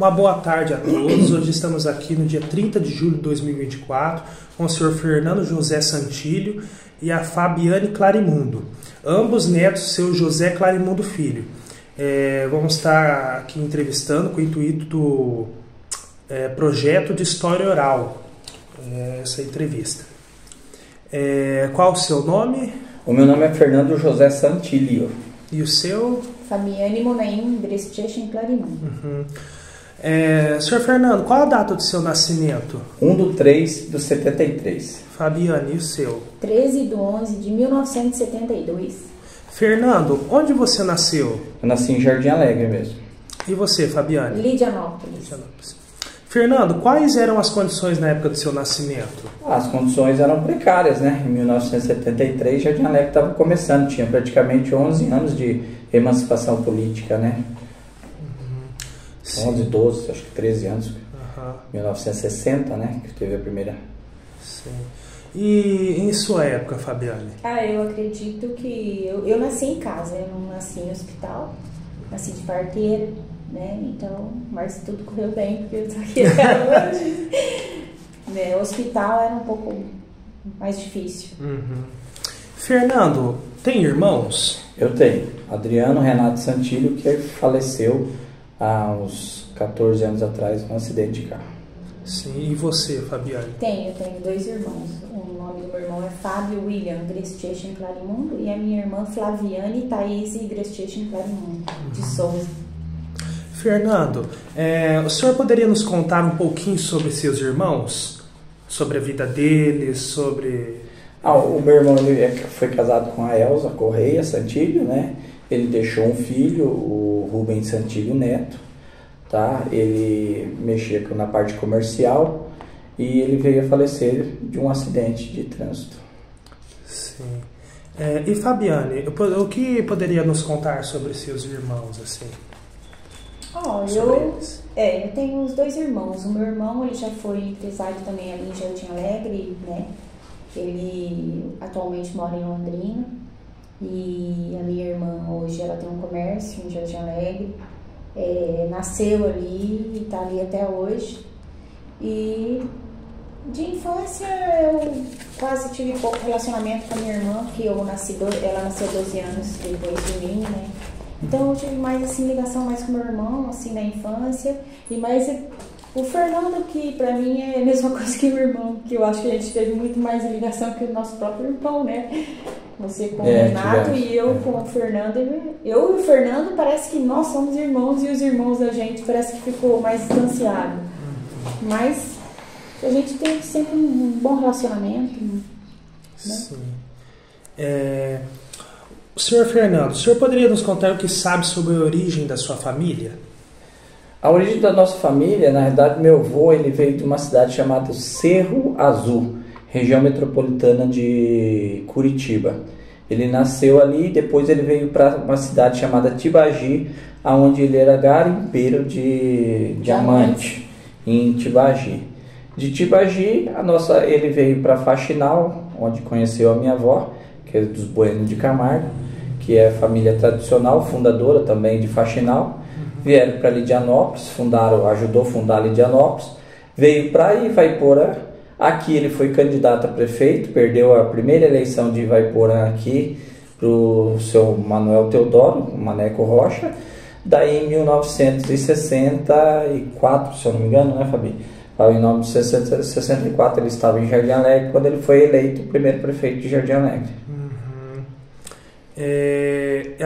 Uma boa tarde a todos. Hoje estamos aqui no dia 30 de julho de 2024 com o senhor Fernando José Santilho e a Fabiane Clarimundo, ambos netos do seu José Clarimundo Filho. Vamos estar aqui entrevistando com o intuito do projeto de história oral, essa entrevista. Qual o seu nome? O meu nome é Fernando José Santilho. E o seu? Fabiane Monaim Grestiechen Clarimundo. Senhor Fernando, qual a data do seu nascimento? 1/3/73. Fabiane, e o seu? 13/11/1972. Fernando, onde você nasceu? Eu nasci em Jardim Alegre mesmo. E você, Fabiane? Lidianópolis. Fernando, quais eram as condições na época do seu nascimento? As condições eram precárias, né? Em 1973, Jardim Alegre estava começando, tinha praticamente 11 anos de emancipação política, né? 11, 12, acho que 13 anos. 1960, né? Que teve a primeira. Sim. E em sua época, Fabiane? Eu acredito que eu nasci em casa, eu não nasci em hospital, nasci de parteira, né? Então, mas tudo correu bem, porque eu tô aqui até hoje. O hospital era um pouco mais difícil. Fernando, tem irmãos? Eu tenho. Adriano Renato Santilho, que faleceu há uns 14 anos atrás num acidente de carro. Sim, e você, Fabiane? Eu tenho 2 irmãos. O nome do meu irmão é Fábio William Grestiechen Clarimundo e a minha irmã Flaviane Thaís Grestiechen Clarimundo, de Souza. Fernando, o senhor poderia nos contar um pouquinho sobre seus irmãos? Sobre a vida deles, sobre... O meu irmão foi casado com a Elza Correia Santilho, né? Ele deixou um filho, o Rubens Santilho Neto, tá? Ele mexia na parte comercial e ele veio a falecer de um acidente de trânsito. Sim. E Fabiane, o que poderia nos contar sobre seus irmãos, assim? Eu tenho os 2 irmãos. O meu irmão, ele já foi empresário também ali em Jardim Alegre, né? Ele atualmente mora em Londrina. E a minha irmã hoje ela tem um comércio em Jardim Alegre, nasceu ali e está ali até hoje. E de infância eu quase tive pouco relacionamento com a minha irmã, porque ela nasceu 12 anos depois de mim, né? Então eu tive mais assim ligação mais com meu irmão assim na infância, e mais o Fernando, que pra mim é a mesma coisa que o meu irmão, que eu acho que a gente teve muito mais ligação que o nosso próprio irmão, né? Você com o Renato e eu com o Fernando. Eu e o Fernando parece que nós somos irmãos e os irmãos da gente parece que ficou mais distanciado. Mas a gente tem sempre um bom relacionamento. Né? Sim. Senhor Fernando, o senhor poderia nos contar o que sabe sobre a origem da sua família? A origem da nossa família, na verdade, meu avô ele veio de uma cidade chamada Cerro Azul, região metropolitana de Curitiba. Ele nasceu ali e depois ele veio para uma cidade chamada Tibagi, onde ele era garimpeiro de diamante, em Tibagi. De Tibagi, ele veio para Faxinal, onde conheceu a minha avó, que é dos Bueno de Camargo, que é a família tradicional, fundadora também de Faxinal. Vieram para Lidianópolis, ajudou a fundar Lidianópolis, veio para Ivaiporã. Aqui ele foi candidato a prefeito, perdeu a primeira eleição de Ivaiporã aqui para o seu Manuel Teodoro, Maneco Rocha. Daí em 1964, se eu não me engano, né, Fabi? Em 1964 ele estava em Jardim Alegre, quando ele foi eleito o primeiro prefeito de Jardim Alegre. Ele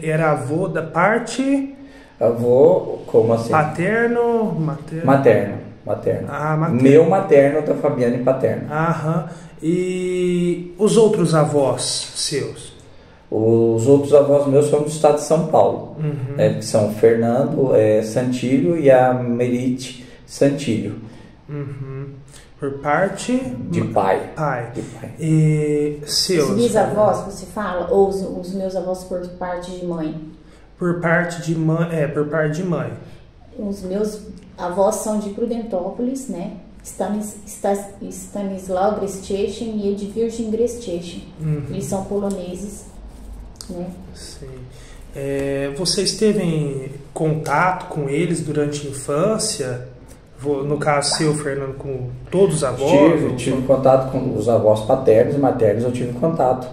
era avô da parte... Avô, como assim? Paterno, materno. Materno. Meu materno da Fabiane paterno. E os outros avós seus? Os outros avós meus são do estado de São Paulo, que são Fernando Santilho e a Merite Santilho. Por parte? De pai. De pai. E seus? Os bisavós, você fala? Ou os meus avós por parte de mãe? Por parte de mãe, por parte de mãe. Os meus avós são de Prudentópolis, né? Stanislau Grestiechen e Edvirgem Grestiechen. Eles são poloneses, né? Sim. Vocês teve contato com eles durante a infância? No caso seu, Fernando, com todos os avós? Tive contato com os avós paternos e maternos, eu tive contato,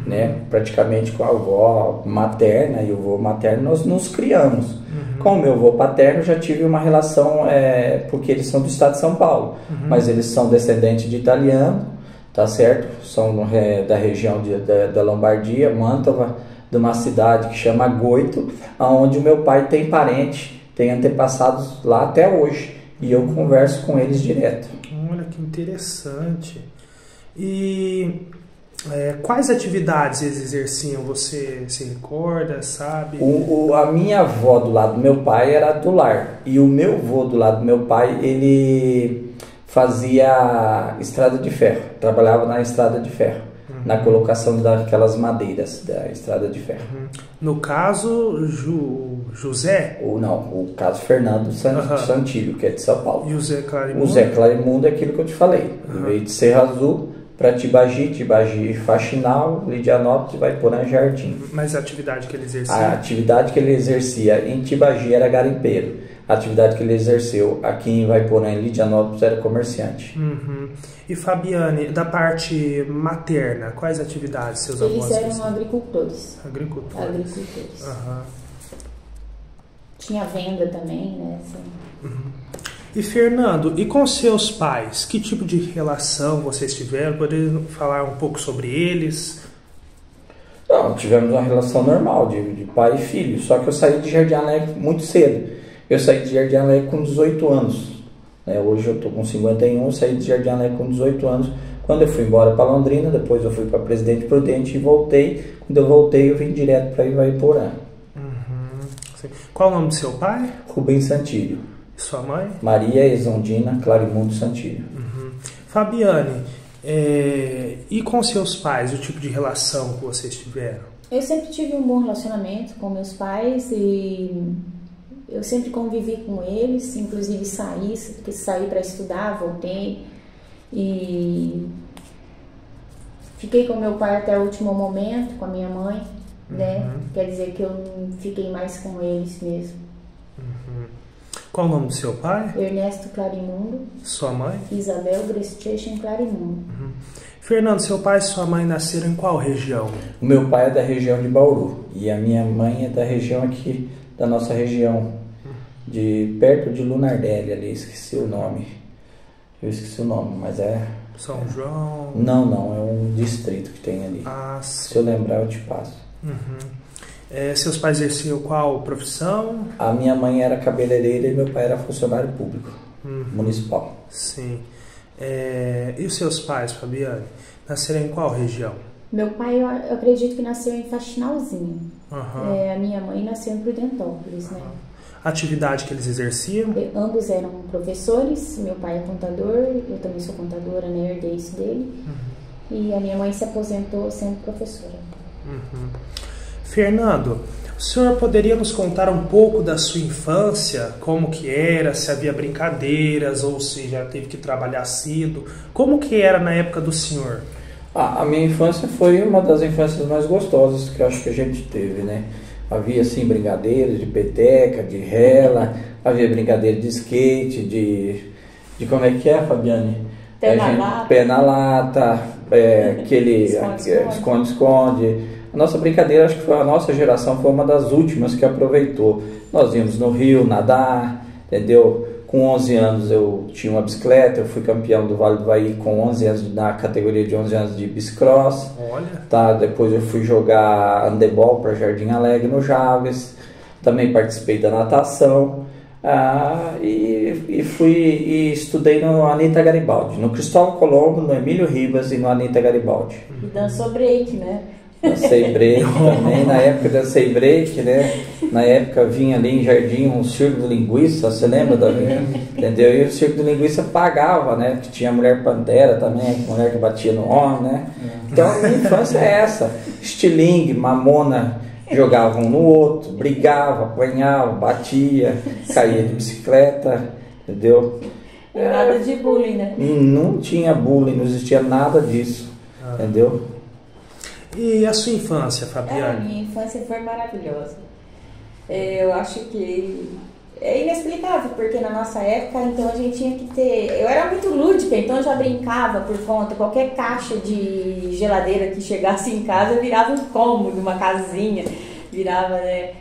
né? Praticamente com a avó materna e o avô materno, nós nos criamos. Com o meu avô paterno já tive uma relação, porque eles são do estado de São Paulo, mas eles são descendentes de italiano, tá certo? São da região da Lombardia, Mantova, de uma cidade que chama Goito, onde o meu pai tem parente, tem antepassados lá até hoje. E eu converso com eles direto. Olha que interessante. E quais atividades eles exerciam? Você se recorda, sabe? A minha avó do lado do meu pai era do lar. E o meu avô do lado do meu pai, ele fazia estrada de ferro. Trabalhava na estrada de ferro. Na colocação daquelas madeiras da estrada de ferro. No caso, José? Ou não, o caso Fernando Santilho, que é de São Paulo. E o Zé Clarimundo? O Zé Clarimundo é aquilo que eu te falei. Veio de Serra Azul para Tibagi, Faxinal, Lidianópolis e Vaiporã Jardim. Mas a atividade que ele exercia? A atividade que ele exercia em Tibagi era garimpeiro. A atividade que ele exerceu aqui em Vaiporã e Lidianópolis era comerciante. E Fabiane, da parte materna, quais atividades seus avós faziam? Eles eram agricultores. Agricultores. Tinha venda também, né? E Fernando, e com seus pais, que tipo de relação vocês tiveram? Poderia falar um pouco sobre eles? Não, tivemos uma relação normal de pai e filho, só que eu saí de Jardim Alegre muito cedo. Eu saí de Jardim Alegre com 18 anos. Hoje eu estou com 51, saí de Jardim Alegre com 18 anos. Quando eu fui embora para Londrina, depois eu fui para Presidente Prudente e voltei. Quando eu voltei, eu vim direto para Ivaiporã. Qual o nome do seu pai? Rubens Santilho. E sua mãe? Maria Exondina Clarimundo Santilho. Fabiane, e com seus pais, o tipo de relação que vocês tiveram? Eu sempre tive um bom relacionamento com meus pais e eu sempre convivi com eles, inclusive saí para estudar, voltei e fiquei com meu pai até o último momento, com a minha mãe, né? Quer dizer que eu fiquei mais com eles mesmo. Qual o nome do seu pai? Ernesto Clarimundo. Sua mãe? Isabel Grestechen Clarimundo. Fernando, seu pai e sua mãe nasceram em qual região? O meu pai é da região de Bauru e a minha mãe é da região aqui, da nossa região, perto de Lunardelli ali, esqueci o nome. Eu esqueci o nome, mas é... São João? Não, é um distrito que tem ali. Sim. Se eu lembrar, eu te passo. Seus pais exerciam qual profissão? A minha mãe era cabeleireira e meu pai era funcionário público municipal. Sim. E os seus pais, Fabiane, nasceram em qual região? Meu pai, eu acredito que nasceu em Faxinalzinho. A minha mãe nasceu em Prudentópolis, né? A atividade que eles exerciam? Ambos eram professores, meu pai é contador, eu também sou contadora, né? Herdei isso dele. E a minha mãe se aposentou sendo professora. Fernando, o senhor poderia nos contar um pouco da sua infância? Como que era, se havia brincadeiras ou se já teve que trabalhar cedo? Como que era na época do senhor? A minha infância foi uma das infâncias mais gostosas que eu acho que a gente teve, né? Havia, assim, brincadeiras de peteca, de rela, havia brincadeira de skate, de como é que é, Fabiane? Pé na lata, aquele esconde-esconde. A nossa brincadeira, acho que foi a nossa geração, foi uma das últimas que aproveitou. Nós íamos no rio nadar, entendeu? Com 11 anos eu tinha uma bicicleta, eu fui campeão do Vale do Vaí com 11 anos, na categoria de 11 anos de bicicross. Olha. Tá, depois eu fui jogar handebol para Jardim Alegre no Javes, também participei da natação e estudei no Anita Garibaldi, no Cristóvão Colombo, no Emílio Ribas e no Anita Garibaldi. E dançou break, né? Dancei break também, na época dancei break, né? Na época vinha ali em Jardim um circo de linguiça, você lembra da entendeu? E o circo de linguiça pagava, né? Que tinha a mulher pantera também, mulher que batia no homem, né? Então a minha infância é essa, estilingue, mamona, jogavam um no outro, brigava, apanhava, batia, caía de bicicleta, entendeu? Nada de bullying, né? Não tinha bullying, não existia nada disso, entendeu? E a sua infância, Fabiane? A minha infância foi maravilhosa. Eu acho que é inexplicável, porque na nossa época, então a gente tinha que ter... Eu era muito lúdica, então eu já brincava por conta. Qualquer caixa de geladeira que chegasse em casa virava um cômodo, uma casinha, virava, né?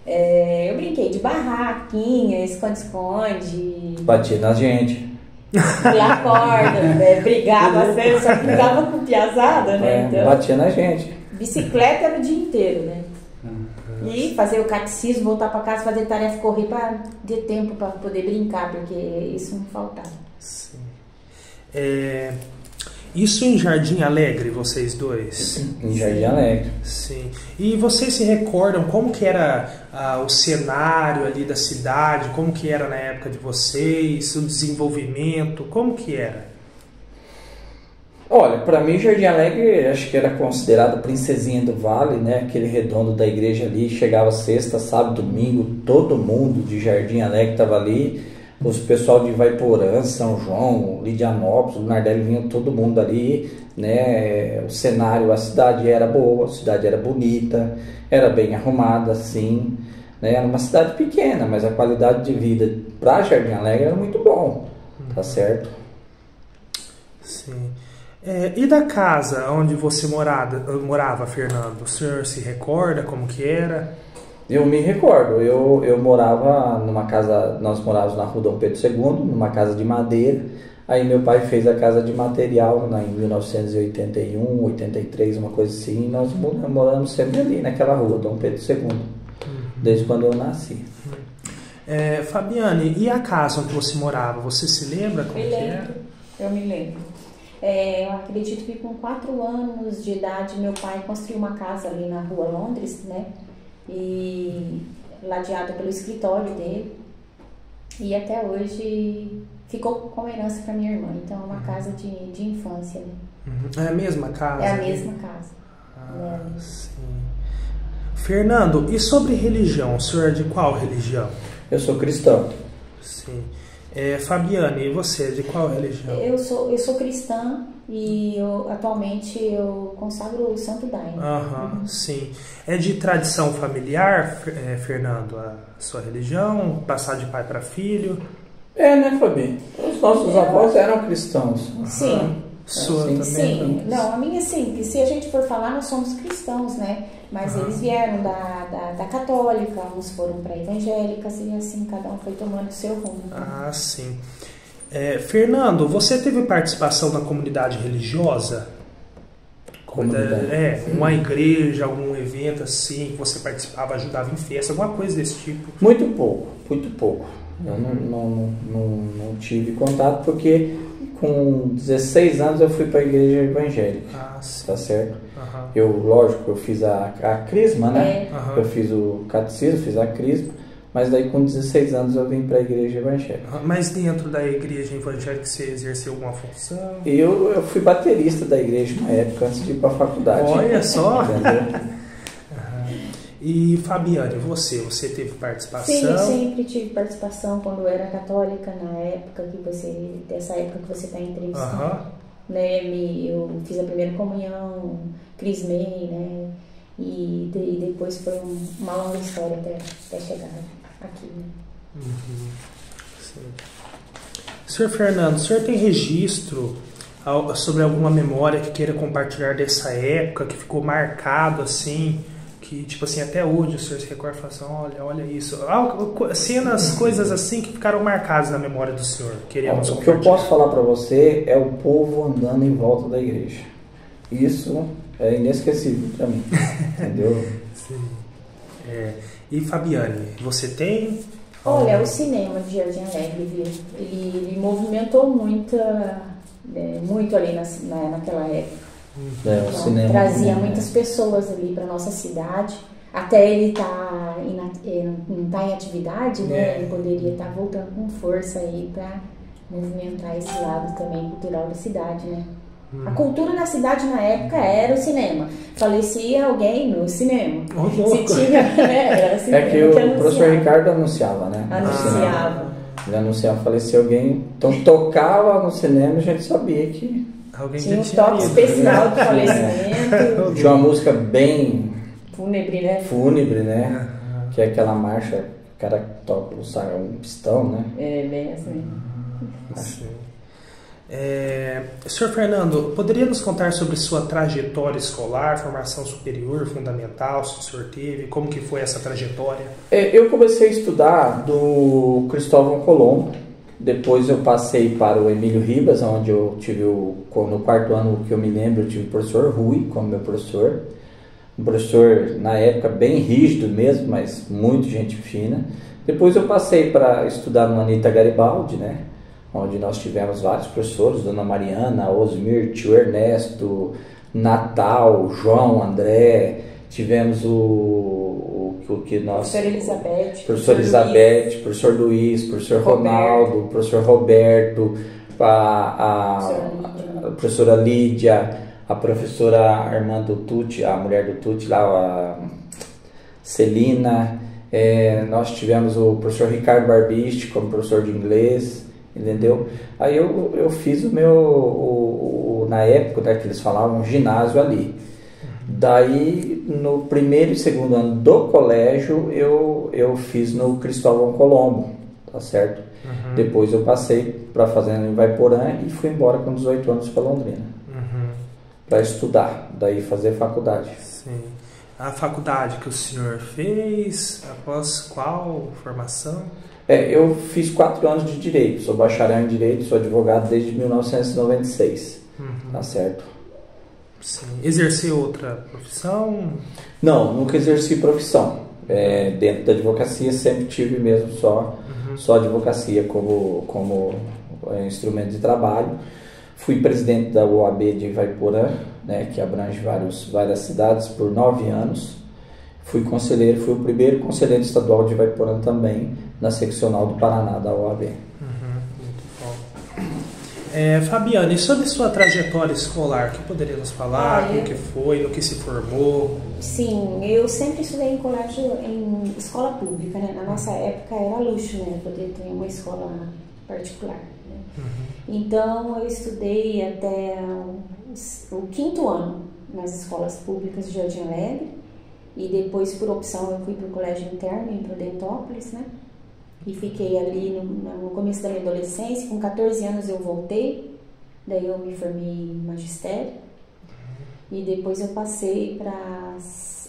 Eu brinquei de barraquinha, esconde-esconde. Batia na gente. Pular corda, né? Brigava, só brigava com piazada, né? Então, batia na gente. bicicleta era o dia inteiro, né? E fazer o catecismo, voltar para casa, fazer tarefa, correr para ter tempo para poder brincar, porque isso não faltava. Sim. Isso em Jardim Alegre, vocês dois? Em Jardim Alegre. Sim. E vocês se recordam como que era o cenário ali da cidade, como que era na época de vocês, o desenvolvimento, como que era? Olha, para mim Jardim Alegre acho que era considerado Princesinha do Vale, né? Aquele redondo da igreja ali, chegava sexta, sábado, domingo, todo mundo de Jardim Alegre estava ali. Os pessoal de Ivaiporã, São João, Lidianópolis, Nardelli, vinha todo mundo ali, né? O cenário, a cidade era boa, a cidade era bonita, era bem arrumada, assim, né? Era uma cidade pequena, mas a qualidade de vida para Jardim Alegre era muito bom, tá certo? Sim. E da casa onde você morava, Fernando? O senhor se recorda como que era? Eu me recordo, eu morava numa casa, nós morávamos na Rua Dom Pedro II, numa casa de madeira. Aí meu pai fez a casa de material em 1981, 83, uma coisa assim. E nós moramos sempre ali naquela rua, Dom Pedro II, desde quando eu nasci. Fabiane, e a casa onde você morava? Você se lembra como que era? Eu me lembro. Eu acredito que com 4 anos de idade meu pai construiu uma casa ali na Rua Londres, né? E ladeada pelo escritório dele. E até hoje ficou como herança para minha irmã. Então é uma casa de infância, né? É a mesma casa? É a mesma casa. Sim. Fernando, e sobre religião? O senhor é de qual religião? Eu sou cristão. Sim. Fabiane, e você, de qual religião? Eu sou cristã e atualmente eu consagro o Santo Daime. Sim. É de tradição familiar, Fernando, a sua religião? Passar de pai para filho? Né, Fabi? Os nossos avós eram cristãos. Sim. Sua também? Sim. Não, a minha sim. Se a gente for falar, nós somos cristãos, né? Mas eles vieram da católica, uns foram para evangélicas e assim cada um foi tomando o seu rumo. Sim. Fernando, você teve participação na comunidade religiosa? Uma igreja, algum evento assim, que você participava, ajudava em festa, alguma coisa desse tipo? Muito pouco, muito pouco. Eu não tive contato porque com 16 anos eu fui para a igreja evangélica, tá certo? Lógico, eu fiz a crisma, né? Eu fiz o catecismo, fiz a crisma, mas daí com 16 anos eu vim para a igreja evangélica. Mas dentro da igreja evangélica você exerceu alguma função? Eu fui baterista da igreja na época, antes de ir para a faculdade. Olha só! E Fabiane, você teve participação? Sim, eu sempre tive participação quando eu era católica, na época dessa época que você está entrevistando. Né, eu fiz a primeira comunhão, crismei, né? E depois foi uma longa história até chegar aqui. Né? Sim. Senhor Fernando, o senhor tem registro sobre alguma memória que queira compartilhar dessa época, que ficou marcado assim, que tipo assim, até hoje o senhor se recorda e fala assim, olha isso, cenas, coisas assim que ficaram marcadas na memória do senhor? O que eu posso falar para você é o povo andando em volta da igreja. Isso é inesquecível para mim, entendeu? Sim. E Fabiane, você tem? Olha, o cinema de Jardim Alegre, ele movimentou muito ali naquela época. O cinema trazia muitas pessoas ali para nossa cidade. Até ele não tá em atividade, né? Ele poderia estar voltando com força aí para movimentar esse lado também cultural da cidade, né? A cultura da cidade na época era o cinema. Falecia alguém no cinema. Se tinha, era cinema. É que o professor Ricardo anunciava, né? Anunciava. Ele anunciava, falecia alguém. Então tocava no cinema e a gente sabia que tinha um toque especial de falecimento. Tinha uma música bem fúnebre, né? Fúnebre, né? que é aquela marcha, o cara toca um pistão, né? É, bem assim. Sim. Senhor Fernando, poderia nos contar sobre sua trajetória escolar, formação superior, fundamental, se o senhor teve, como que foi essa trajetória? Eu comecei a estudar do Cristóvão Colombo, depois eu passei para o Emílio Ribas, onde eu tive, no quarto ano que eu me lembro, eu tive o professor Rui como meu professor. Um professor, na época, bem rígido mesmo, mas muito gente fina. Depois eu passei para estudar no Anita Garibaldi, né? Onde nós tivemos vários professores, Dona Mariana, Osmir, tio Ernesto, Natal, João, André, tivemos o que nós... Professor Elizabeth, professor Luiz, professor Ronaldo, professor Roberto, a professora Lídia, a professora Armando Tucci, a mulher do Tucci lá, a Celina, nós tivemos o professor Ricardo Barbiste como professor de inglês, entendeu? Aí eu fiz o meu, na época, né, que eles falavam, ginásio ali. Daí, no primeiro e segundo ano do colégio, eu fiz no Cristóvão Colombo, tá certo? Uhum. Depois eu passei para fazenda em Ivaiporã e fui embora com 18 anos para Londrina. Uhum. Para estudar, daí fazer faculdade. Sim. A faculdade que o senhor fez, após qual formação? Eu fiz 4 anos de Direito, sou bacharel em Direito, sou advogado desde 1996, tá certo? Sim. Exerceu outra profissão? Não, nunca exerci profissão. Dentro da advocacia sempre tive mesmo só advocacia como instrumento de trabalho. Fui presidente da OAB de Ivaiporã, né, que abrange várias cidades, por 9 anos. Fui conselheiro, fui o primeiro conselheiro estadual de Ivaiporã também, na seccional do Paraná da OAB. Muito bom. Fabiana, e sobre sua trajetória escolar, o que poderia nos falar? Como que foi, no que se formou? Sim, eu sempre estudei em colégio, em escola pública, né? Na nossa época era luxo, né? Poder ter uma escola particular. Né? Então eu estudei até o 5º ano nas escolas públicas de Jardim Alegre. E depois, por opção, eu fui para o colégio interno em Prudentópolis, né? E fiquei ali no começo da minha adolescência. Com 14 anos eu voltei, daí eu me formei em magistério. E depois eu passei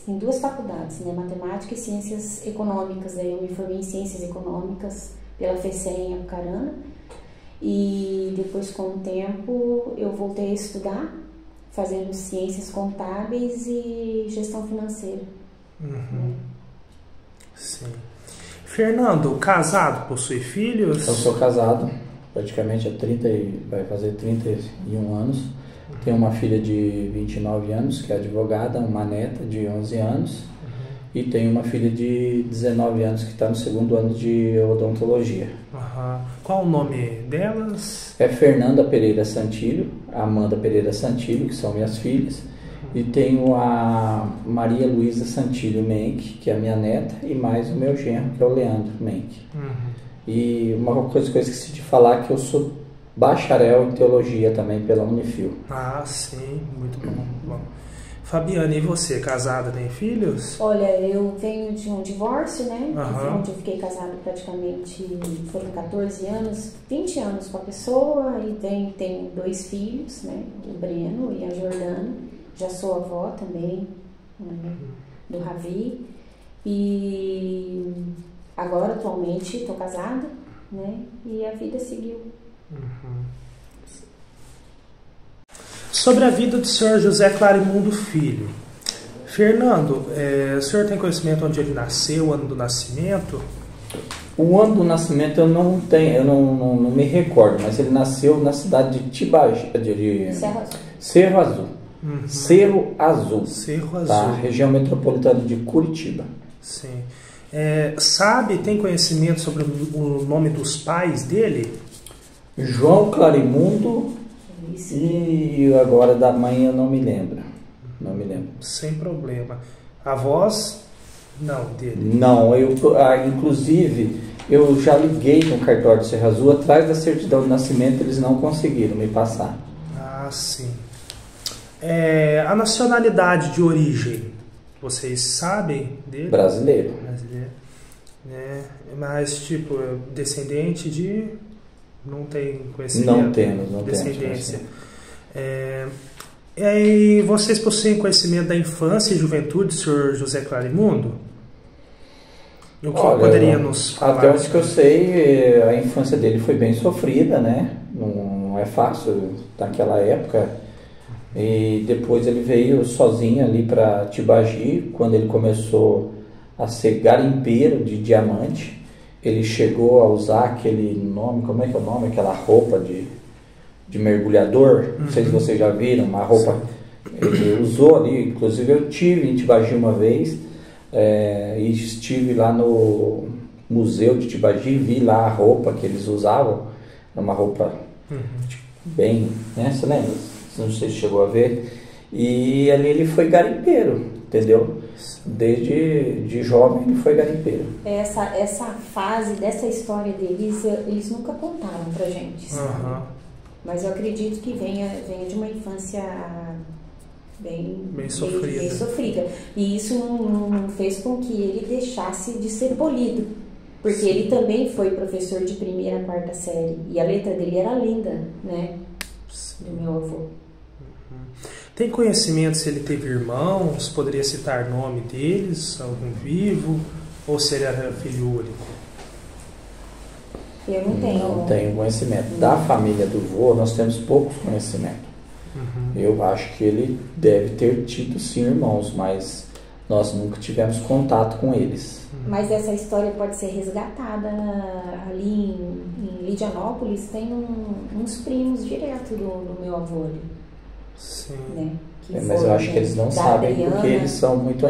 em 2 faculdades, né? Matemática e Ciências Econômicas. Daí eu me formei em Ciências Econômicas pela FCE em Apucarana. E depois, com o tempo, eu voltei a estudar, fazendo ciências contábeis e gestão financeira. Sim. Fernando, casado, possui filhos? Eu sou casado, praticamente vai fazer 31 anos. Tenho uma filha de 29 anos, que é advogada, uma neta de 11 anos. E tenho uma filha de 19 anos que está no 2º ano de odontologia. Qual o nome delas? É Fernanda Pereira Santilho, Amanda Pereira Santilho, que são minhas filhas. E tenho a Maria Luísa Santilho Menck, que é a minha neta, e mais o meu genro, que é o Leandro Menck. E uma coisa que eu esqueci de falar, que eu sou bacharel em teologia também pela Unifil. Sim, muito bom. Fabiana, e você, casada, tem filhos? Olha, eu venho de um divórcio, né? Onde eu fiquei casada praticamente, foram 14 anos, 20 anos com a pessoa, e tenho 2 filhos, né? O Breno e a Jordana. Já sou avó também, né? Do Ravi. E agora, atualmente, estou casada, né? E a vida seguiu. Sobre a vida do senhor José Clarimundo Filho. Fernando, o senhor tem conhecimento onde ele nasceu, o ano do nascimento? O ano do nascimento eu não tenho, eu não me recordo, mas ele nasceu na cidade de Tibagi, Cerro Azul. Cerro Azul. Tá? Região metropolitana de Curitiba. Sim. Tem conhecimento sobre o nome dos pais dele? João Clarimundo. E agora da mãe eu não me lembro. Sem problema. A voz? Não, dele. Não, inclusive eu já liguei no cartório de Cerro Azul, atrás da certidão de nascimento eles não conseguiram me passar. Sim. A nacionalidade de origem Vocês sabem dele? Brasileiro. Brasileiro. Mas, tipo, descendente de... Não tem conhecimento? Não temos descendência. E aí, vocês possuem conhecimento da infância e juventude do senhor José Clarimundo? O que poderia nos falar? Até onde que eu sei, a infância dele foi bem sofrida, né? Não é fácil naquela época. E depois ele veio sozinho ali para Tibagi, quando ele começou a ser garimpeiro de diamante. Ele chegou a usar aquele nome, como é que é o nome? Aquela roupa de mergulhador, não sei se vocês já viram, uma roupa. Ele usou ali, inclusive eu tive em Tibagi uma vez, e estive lá no museu de Tibagi, vi lá a roupa que eles usavam, uma roupa bem, né? Você lembra? Não sei se chegou a ver. E ali ele foi garimpeiro, entendeu? Desde jovem ele foi garimpeiro. Essa fase dessa história deles, eles nunca contaram pra gente, sabe? Mas eu acredito que venha de uma infância bem sofrida. E isso não fez com que ele deixasse de ser polido. Porque ele também foi professor de 1ª a 4ª série. E a letra dele era linda, né? Do meu avô. Tem conhecimento se ele teve irmãos? Poderia citar nome deles, algum vivo? Ou se ele era filho único? Eu não tenho. Não tenho conhecimento. Da família do vô, nós temos poucos conhecimentos. Eu acho que ele deve ter tido sim irmãos, mas nós nunca tivemos contato com eles. Mas essa história pode ser resgatada ali em Lidianópolis. Tem uns primos direto do meu avô ali. Sim. Né? Mas eu acho que eles não sabem, Adriana, porque eles são muito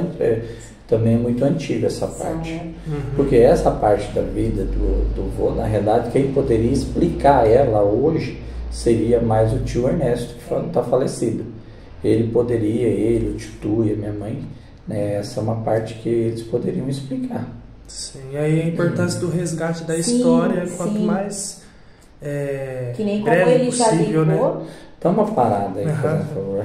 também é muito antiga essa parte. Porque essa parte da vida do vô, na realidade, quem poderia explicar ela hoje seria mais o tio Ernesto, que está falecido. Ele, o tio Tu e a minha mãe, né, essa é uma parte que eles poderiam explicar. Sim, aí a importância do resgate da história, quanto mais que nem como ele já possível, ligou, né? Dá uma parada aí, por favor.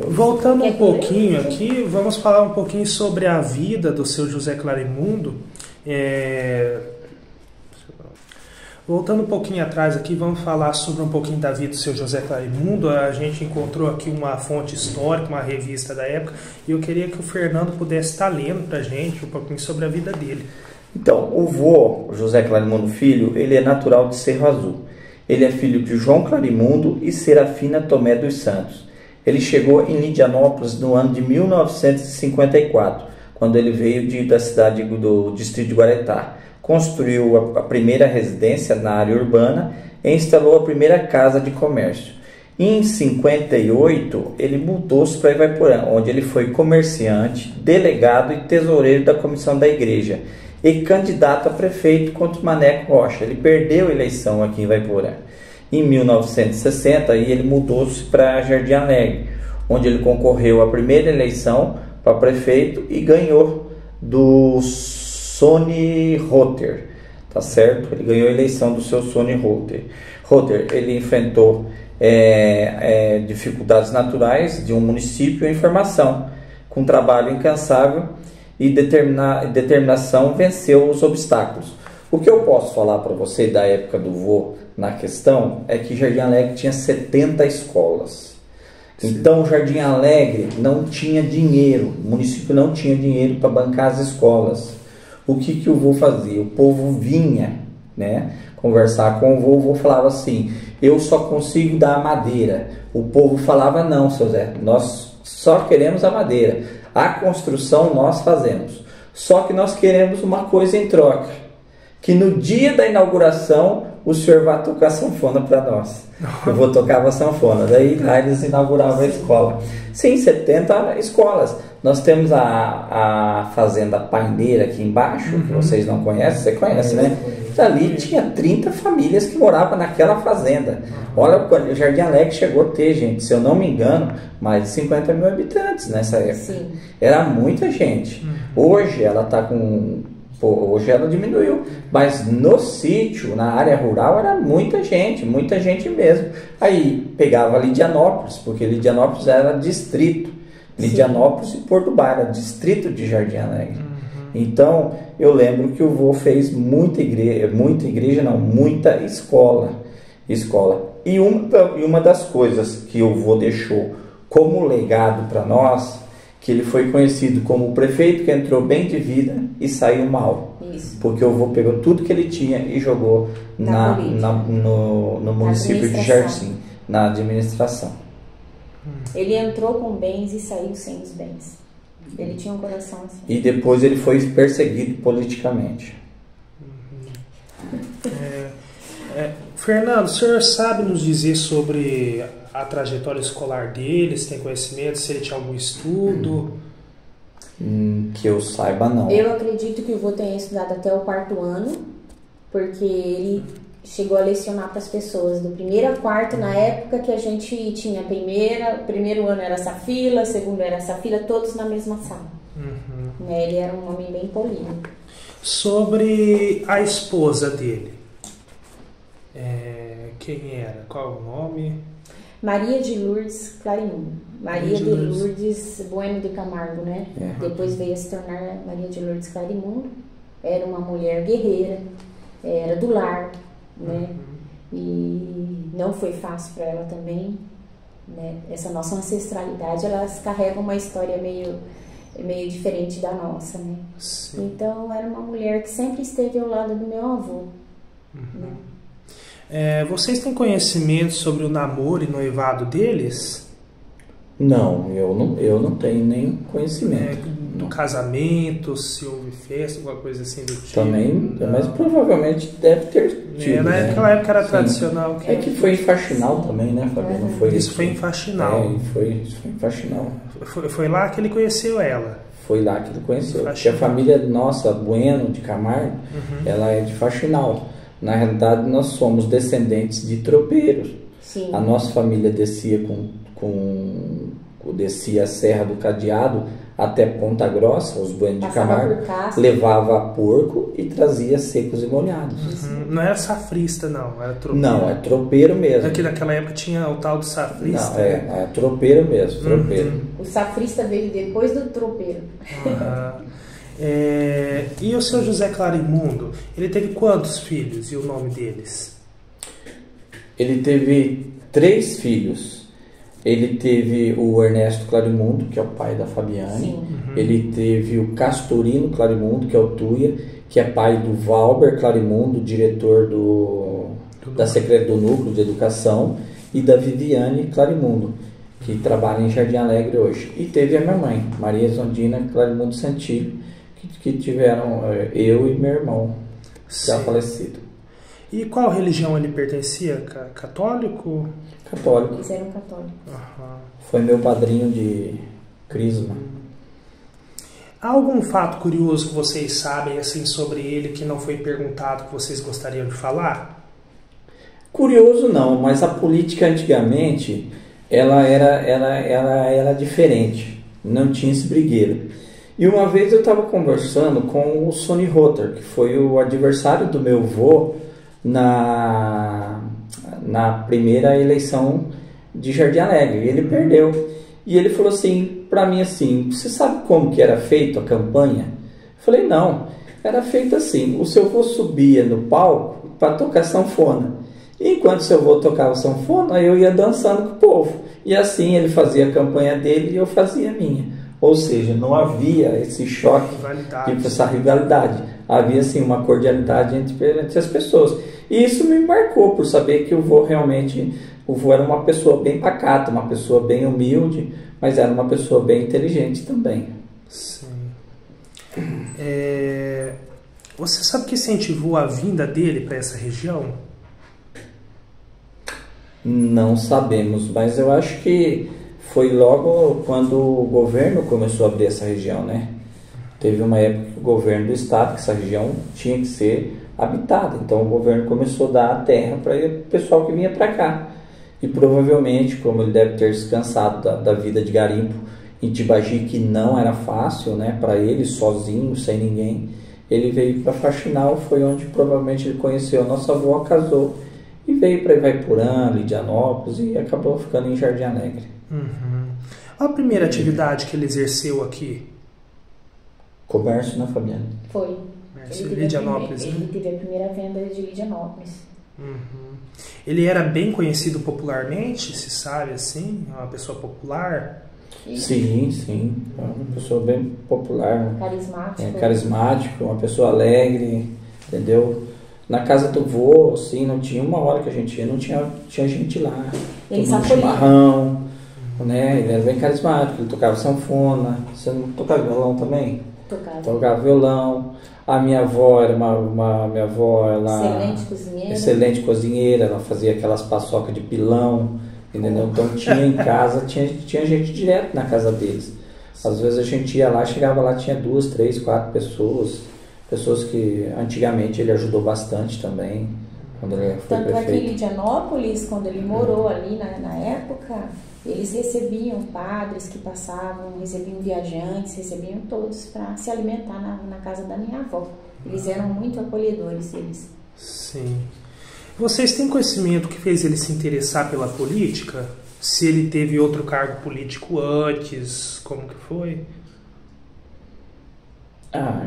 Voltando um pouquinho aqui, vamos falar um pouquinho sobre a vida do seu José Clarimundo. Voltando um pouquinho atrás aqui, vamos falar sobre um pouquinho da vida do seu José Clarimundo. A gente encontrou aqui uma fonte histórica, uma revista da época, e eu queria que o Fernando pudesse estar lendo para a gente um pouquinho sobre a vida dele. Então, o vô, José Clarimundo Filho, ele é natural de Cerro Azul. Ele é filho de João Clarimundo e Serafina Tomé dos Santos. Ele chegou em Lidianópolis no ano de 1954, quando ele veio da cidade do distrito de Guaretá. Construiu a primeira residência na área urbana e instalou a primeira casa de comércio. Em 58, ele mudou-se para Ivaiporã, onde ele foi comerciante, delegado e tesoureiro da comissão da igreja e candidato a prefeito contra o Maneco Rocha. Ele perdeu a eleição aqui em Ivaiporã. Em 1960, ele mudou-se para Jardim Alegre, onde ele concorreu à primeira eleição para prefeito e ganhou do Sony Rotter, tá certo? Ele ganhou a eleição do seu Sony Rotter. Ele enfrentou dificuldades naturais de um município em formação, com trabalho incansável e determinação venceu os obstáculos. O que eu posso falar para você da época do vô na questão é que Jardim Alegre tinha 70 escolas. Então, o Jardim Alegre não tinha dinheiro, o município não tinha dinheiro para bancar as escolas. O que o vô fazia? O povo vinha, né, conversar com o vô falava assim: eu só consigo dar a madeira. O povo falava: não, seu Zé, nós só queremos a madeira. A construção nós fazemos. Só que nós queremos uma coisa em troca, que no dia da inauguração o senhor vai tocar sanfona para nós. Eu vou tocar a sanfona. Daí lá eles inauguravam a escola. Sim, 70 escolas. Nós temos a Fazenda Paineira aqui embaixo, que vocês não conhecem, você conhece, né? Ali tinha 30 famílias que moravam naquela fazenda. Olha, o Jardim Alegre chegou a ter, gente, se eu não me engano, mais de 50 mil habitantes nessa época. Sim. Era muita gente. Hoje ela está com... hoje ela diminuiu, mas no sítio, na área rural, era muita gente mesmo. Aí pegava Lidianópolis, porque Lidianópolis era distrito, Lidianópolis e Porto Baira, distrito de Jardim Alegre. Então, eu lembro que o vô fez muita igreja não, muita escola. E uma das coisas que o vô deixou como legado para nós, que ele foi conhecido como o prefeito que entrou bem de vida e saiu mal. Isso. Porque o vô pegou tudo que ele tinha e jogou no município de Jardim, na administração. Ele entrou com bens e saiu sem os bens. Ele tinha um coração assim. E depois ele foi perseguido politicamente. Fernando, o senhor sabe nos dizer sobre a trajetória escolar dele? Se tem conhecimento, se ele tinha algum estudo? Que eu saiba, não. Eu acredito que o vô tenha estudado até o 4º ano, porque ele chegou a lecionar para as pessoas do 1º a 4º, na época que a gente tinha primeiro ano era essa fila, segundo era essa fila, todos na mesma sala. Ele era um homem bem polido. Sobre a esposa dele, quem era? Qual o nome? Maria de Lourdes Clarimundo. Maria de Lourdes Bueno de Camargo, né? Depois veio a se tornar Maria de Lourdes Clarimundo. Era uma mulher guerreira, era do lar, né? E não foi fácil para ela também, né? Essa nossa ancestralidade, elas carregam uma história meio diferente da nossa, né? Sim. Então era uma mulher que sempre esteve ao lado do meu avô, né? Vocês têm conhecimento sobre o namoro e noivado deles? Não, eu não tenho nenhum conhecimento. Do casamento, se houve festa, alguma coisa assim do tipo? Também, mas provavelmente deve ter tido. Naquela época era tradicional. Que foi em Faxinal também, né, Fabiano? Não foi isso foi em Faxinal. Isso foi em Faxinal. Foi lá que ele conheceu ela. Foi lá que ele conheceu. Porque a família nossa, Bueno de Camargo, ela é de Faxinal. Na realidade, nós somos descendentes de tropeiros. Sim. A nossa família descia descia a Serra do Cadeado até Ponta Grossa, os Bueno de Camargo, levava porco e trazia secos e molhados. Não era safrista, não, era tropeiro. Não, é tropeiro mesmo. Aqui naquela época tinha o tal do safrista. Não, é tropeiro mesmo, tropeiro. O safrista veio depois do tropeiro. E o seu José Clarimundo, ele teve quantos filhos e o nome deles? Ele teve 3 filhos. Ele teve o Ernesto Clarimundo, que é o pai da Fabiane. Ele teve o Castorino Clarimundo, que é o Tuia, que é pai do Valber Clarimundo, diretor do Núcleo de Educação, e da Viviane Clarimundo, que trabalha em Jardim Alegre hoje. E teve a minha mãe, Maria Zondina Clarimundo Santillo, que tiveram eu e meu irmão, já falecido. E qual religião ele pertencia? Católico? Católico. Eles eram católicos. Foi meu padrinho de crisma. Há algum fato curioso que vocês sabem assim sobre ele que não foi perguntado que vocês gostariam de falar? Curioso não, mas a política antigamente ela era diferente. Não tinha esse brigueiro. E uma vez eu estava conversando com o Sonny Rotter, que foi o adversário do meu avô na primeira eleição de Jardim Alegre. Ele perdeu. E ele falou assim para mim assim: você sabe como que era feita a campanha? Eu falei: não, era feito assim. O seu avô subia no palco para tocar sanfona. E enquanto o seu avô tocava sanfona, eu ia dançando com o povo. E assim ele fazia a campanha dele e eu fazia a minha. Ou seja, não havia esse choque, essa rivalidade. Havia sim uma cordialidade entre as pessoas. E isso me marcou por saber que o vô era uma pessoa bem pacata, uma pessoa bem humilde, mas era uma pessoa bem inteligente também. Sim. Você sabe o que incentivou a vinda dele para essa região? Não sabemos, mas eu acho que foi logo quando o governo começou a abrir essa região, né? Teve uma época que o governo do estado, que essa região tinha que ser habitada. Então o governo começou a dar a terra para o pessoal que vinha para cá. E provavelmente, como ele deve ter descansado da vida de garimpo em Tibagi, que não era fácil, né, para ele, sozinho, sem ninguém, ele veio para Faxinal, foi onde provavelmente ele conheceu a nossa avó, casou, e veio para Ivaipurã, Lidianópolis, e acabou ficando em Jardim Alegre. A primeira atividade que ele exerceu aqui? Comércio, né, Fabiana? Foi. Lidianópolis, né? Ele teve a primeira venda de Lidianópolis. Uhum. Ele era bem conhecido popularmente, se sabe assim? É uma pessoa popular? Sim, sim. É uma pessoa bem popular. Carismático. Carismático, uma pessoa alegre, entendeu? Na casa do vô, assim, não tinha uma hora que a gente ia, não tinha gente lá. Ele tomando chimarrão, né? Ele era bem carismático, ele tocava sanfona. Você não tocava violão também? Tocava violão. A minha avó era minha avó, ela excelente cozinheira, ela fazia aquelas paçocas de pilão, entendeu? Então tinha em casa, tinha gente direto na casa deles. Às vezes a gente ia lá, chegava lá, tinha 2, 3, 4 pessoas que antigamente ele ajudou bastante também, quando ele foi prefeito. Tanto aqui em Lidianópolis, quando ele morou ali na época, eles recebiam padres que passavam, recebiam viajantes, recebiam todos para se alimentar na casa da minha avó. Eles eram muito acolhedores, eles. Sim. Vocês têm conhecimento que fez ele se interessar pela política? Se ele teve outro cargo político antes, como que foi?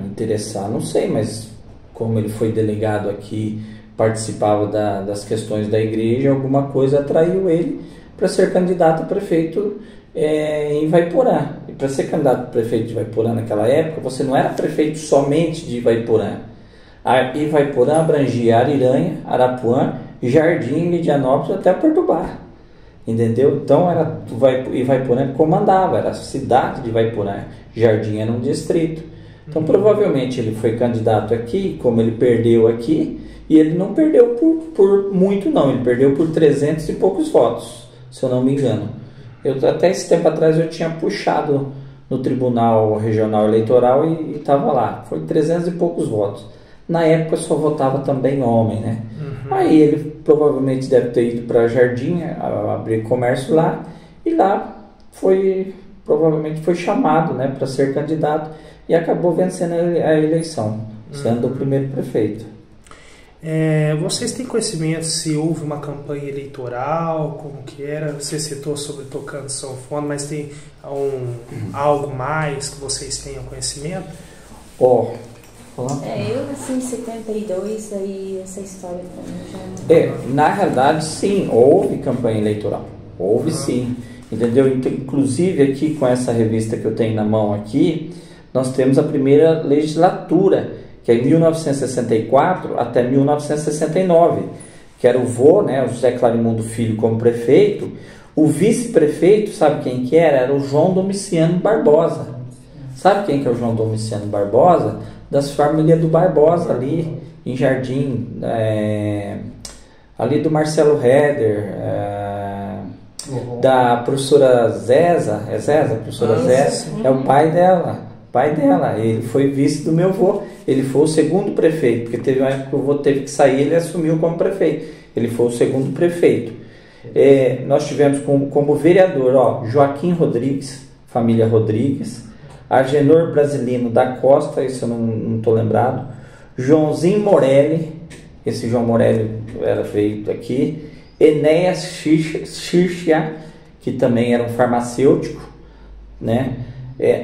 Interessar, não sei, mas como ele foi delegado aqui, participava das questões da igreja, alguma coisa atraiu ele para ser candidato a prefeito em Ivaiporã. E para ser candidato a prefeito de Ivaiporã naquela época, você não era prefeito somente de Ivaiporã. A Ivaiporã abrangia Ariranha, Arapuã, Jardim, Lidianópolis até Porto Barra. Entendeu? Então Ivaiporã comandava, era a cidade de Ivaiporã. Jardim era um distrito. Então provavelmente ele foi candidato aqui, como ele perdeu aqui, e ele não perdeu por muito não, ele perdeu por 300 e poucos votos, se eu não me engano. Até esse tempo atrás eu tinha puxado no Tribunal Regional Eleitoral e estava lá, foi 300 e poucos votos. Na época só votava também homem, né? Aí ele provavelmente deve ter ido para Jardim, abrir comércio lá, e lá provavelmente foi chamado, né, para ser candidato e acabou vencendo a eleição, sendo o primeiro prefeito. Vocês têm conhecimento se houve uma campanha eleitoral, como que era? Você citou sobre tocando sanfona, mas tem algo mais que vocês tenham conhecimento? Eu nasci em 72, aí essa história também já... Na realidade, sim, houve campanha eleitoral, houve sim, entendeu? Inclusive aqui com essa revista que eu tenho na mão aqui, nós temos a primeira legislatura, que é em 1964 até 1969, que era o vô, né, o José Clarimundo Filho como prefeito. O vice-prefeito, sabe quem que era? Era o João Domiciano Barbosa. Sabe quem que é o João Domiciano Barbosa? Das famílias do Barbosa ali em Jardim, ali do Marcelo Heder, da professora Zéza, professora Zéza, é o pai dela. Ele foi vice do meu avô, ele foi o segundo prefeito, porque teve uma época que o avô teve que sair, ele assumiu como prefeito, ele foi o segundo prefeito. Nós tivemos como vereador Joaquim Rodrigues, família Rodrigues, Agenor Brasilino da Costa, isso eu não estou lembrado, Joãozinho Morelli, esse João Morelli era feito aqui, Enéas Xirxia, que também era um farmacêutico, né?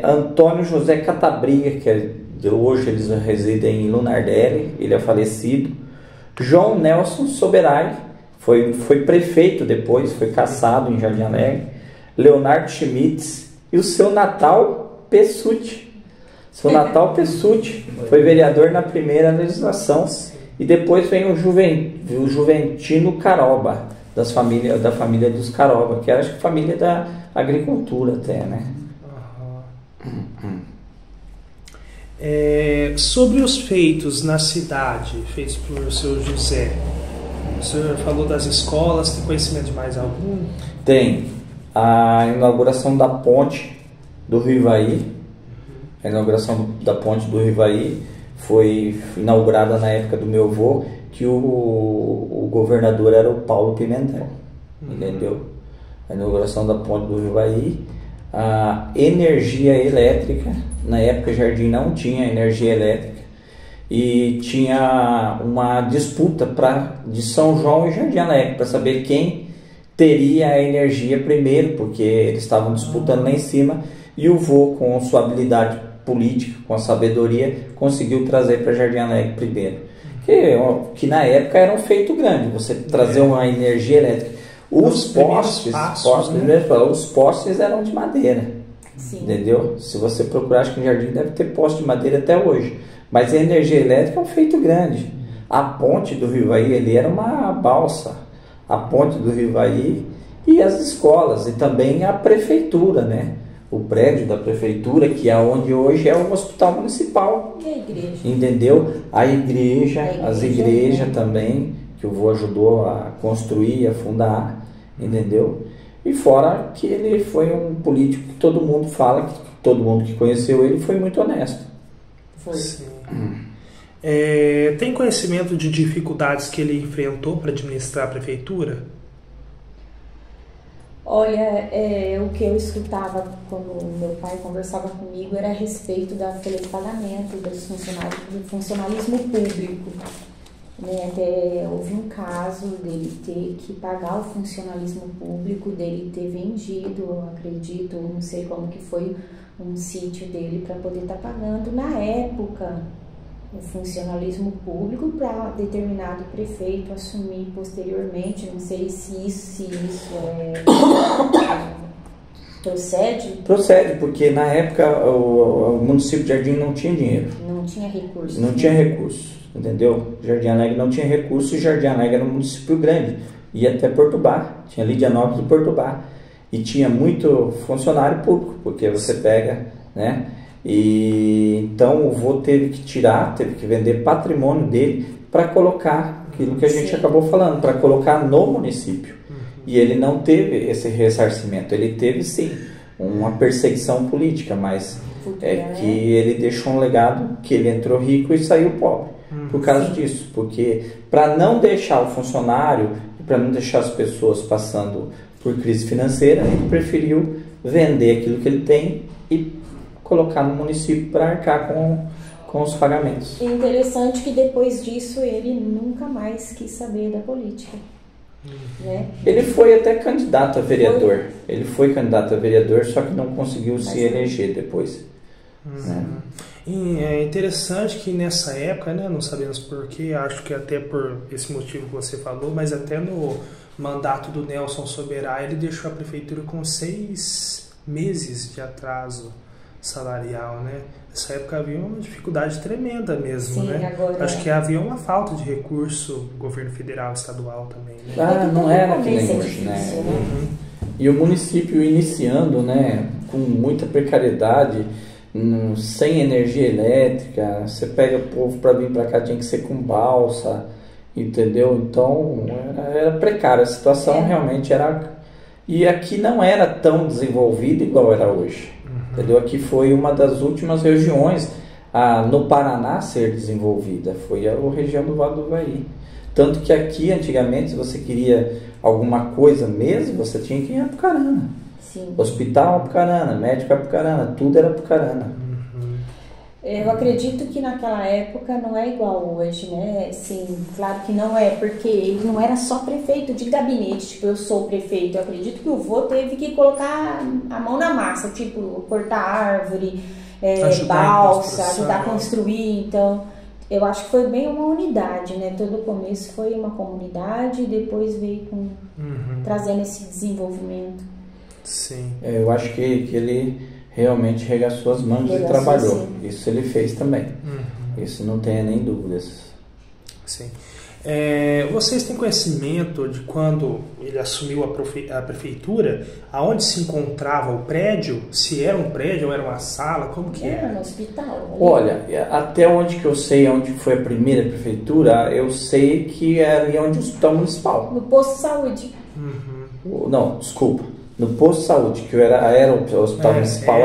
Antônio José Catabriga, que hoje eles residem em Lunardelli, ele é falecido. João Nelson Soberai, foi prefeito depois, foi cassado em Jardim Alegre. Leonardo Schmitz e o seu Natal Pessutti. Foi vereador na primeira legislação. E depois vem o Juventino Caroba, da família dos Caroba, que era, acho que, família da agricultura até, né? Sobre os feitos na cidade, feitos por seu José, o senhor falou das escolas, tem conhecimento de mais algum? Tem. A inauguração da ponte do Rio Ivaí. A inauguração da ponte do Rio Ivaí foi inaugurada na época do meu avô, que o governador era o Paulo Pimentel, entendeu? A inauguração da ponte do Rio Ivaí. A energia elétrica, na época Jardim não tinha energia elétrica e tinha uma disputa de São João e Jardim Alegre para saber quem teria a energia primeiro, porque eles estavam disputando lá em cima, e o vô, com sua habilidade política, com a sabedoria, conseguiu trazer para Jardim Alegre primeiro. Que na época era um feito grande, você trazer uma energia elétrica. Os postes eram de madeira. Sim. Entendeu? Se você procurar, acho que no Jardim deve ter poste de madeira até hoje. Mas a energia elétrica é um feito grande. A ponte do Rio Ivaí, ele era uma balsa. A ponte do Rio Ivaí e as escolas, e também a prefeitura, né? O prédio da prefeitura, que é onde hoje é o hospital municipal. E a igreja. Entendeu? As igrejas também, que o vô ajudou a construir, a fundar, entendeu? E fora que ele foi um político que todo mundo fala, que todo mundo que conheceu ele foi muito honesto. Foi. Sim. Tem conhecimento de dificuldades que ele enfrentou para administrar a prefeitura? Olha, o que eu escutava quando meu pai conversava comigo era a respeito da folha de pagamento dos funcionários, do funcionalismo público. Né? Até houve um caso dele ter que pagar o funcionalismo público, dele ter vendido, acredito, não sei como que foi, um sítio dele para poder estar pagando na época o funcionalismo público para determinado prefeito assumir posteriormente. Não sei se isso procede. Procede, porque na época o município de Jardim não tinha dinheiro. Não tinha recursos. Não tinha recursos, entendeu? Jardim Alegre não tinha recursos, e Jardim Alegre era um município grande. Ia até Porto Bar, tinha Lidianópolis e Porto Bar. E tinha muito funcionário público, porque você pega, né? E então o vô teve que vender patrimônio dele para colocar aquilo que a gente acabou falando, para colocar no município. E ele não teve esse ressarcimento, ele teve sim uma perseguição política, mas que ele deixou um legado que ele entrou rico e saiu pobre por causa disso, porque para não deixar o funcionário, para não deixar as pessoas passando por crise financeira, ele preferiu vender aquilo que ele tem e colocar no município para arcar com os pagamentos. É interessante que depois disso ele nunca mais quis saber da política. Né? Ele foi até candidato a vereador. Ele foi candidato a vereador, só que não conseguiu se eleger depois. Né? E é interessante que nessa época, né, não sabemos porquê, acho que até por esse motivo que você falou, mas até no mandato do Nelson Soberá, ele deixou a prefeitura com 6 meses de atraso salarial, né? Nessa época havia uma dificuldade tremenda mesmo. Sim, né? agora... Acho que havia uma falta de recurso do governo federal e estadual também, né? Não era que nem hoje, né? E o município iniciando, né, com muita precariedade, sem energia elétrica, você pega o povo para vir para cá, tinha que ser com balsa, entendeu? Então era precária, a situação realmente era... E aqui não era tão desenvolvida igual era hoje. Entendeu? Aqui foi uma das últimas regiões no Paraná a ser desenvolvida, foi a região do Vale do Ivaí. Tanto que aqui, antigamente, se você queria alguma coisa mesmo, você tinha que ir a Apucarana. Sim. Hospital Apucarana, médico Apucarana, tudo era Apucarana. Eu acredito que naquela época não é igual hoje, né? Sim, claro que não é, porque ele não era só prefeito de gabinete, tipo, eu sou prefeito. Eu acredito que o vô teve que colocar a mão na massa, tipo, cortar árvore, balsa, ajudar a construir. Então, eu acho que foi bem uma unidade, né? Todo o começo foi uma comunidade e depois veio trazendo esse desenvolvimento. Sim. Eu acho que ele realmente regaçou as mangas e trabalhou. Sim. Isso ele fez também. Isso não tenha nem dúvidas. Sim. Vocês têm conhecimento de quando ele assumiu a prefeitura, aonde se encontrava o prédio? Se era um prédio ou era uma sala? Como que era? Era no hospital. Olha, até onde que eu sei, onde foi a primeira prefeitura, eu sei que é ali onde o hospital municipal. No posto de saúde. Não, desculpa. No posto de saúde, que era o hospital municipal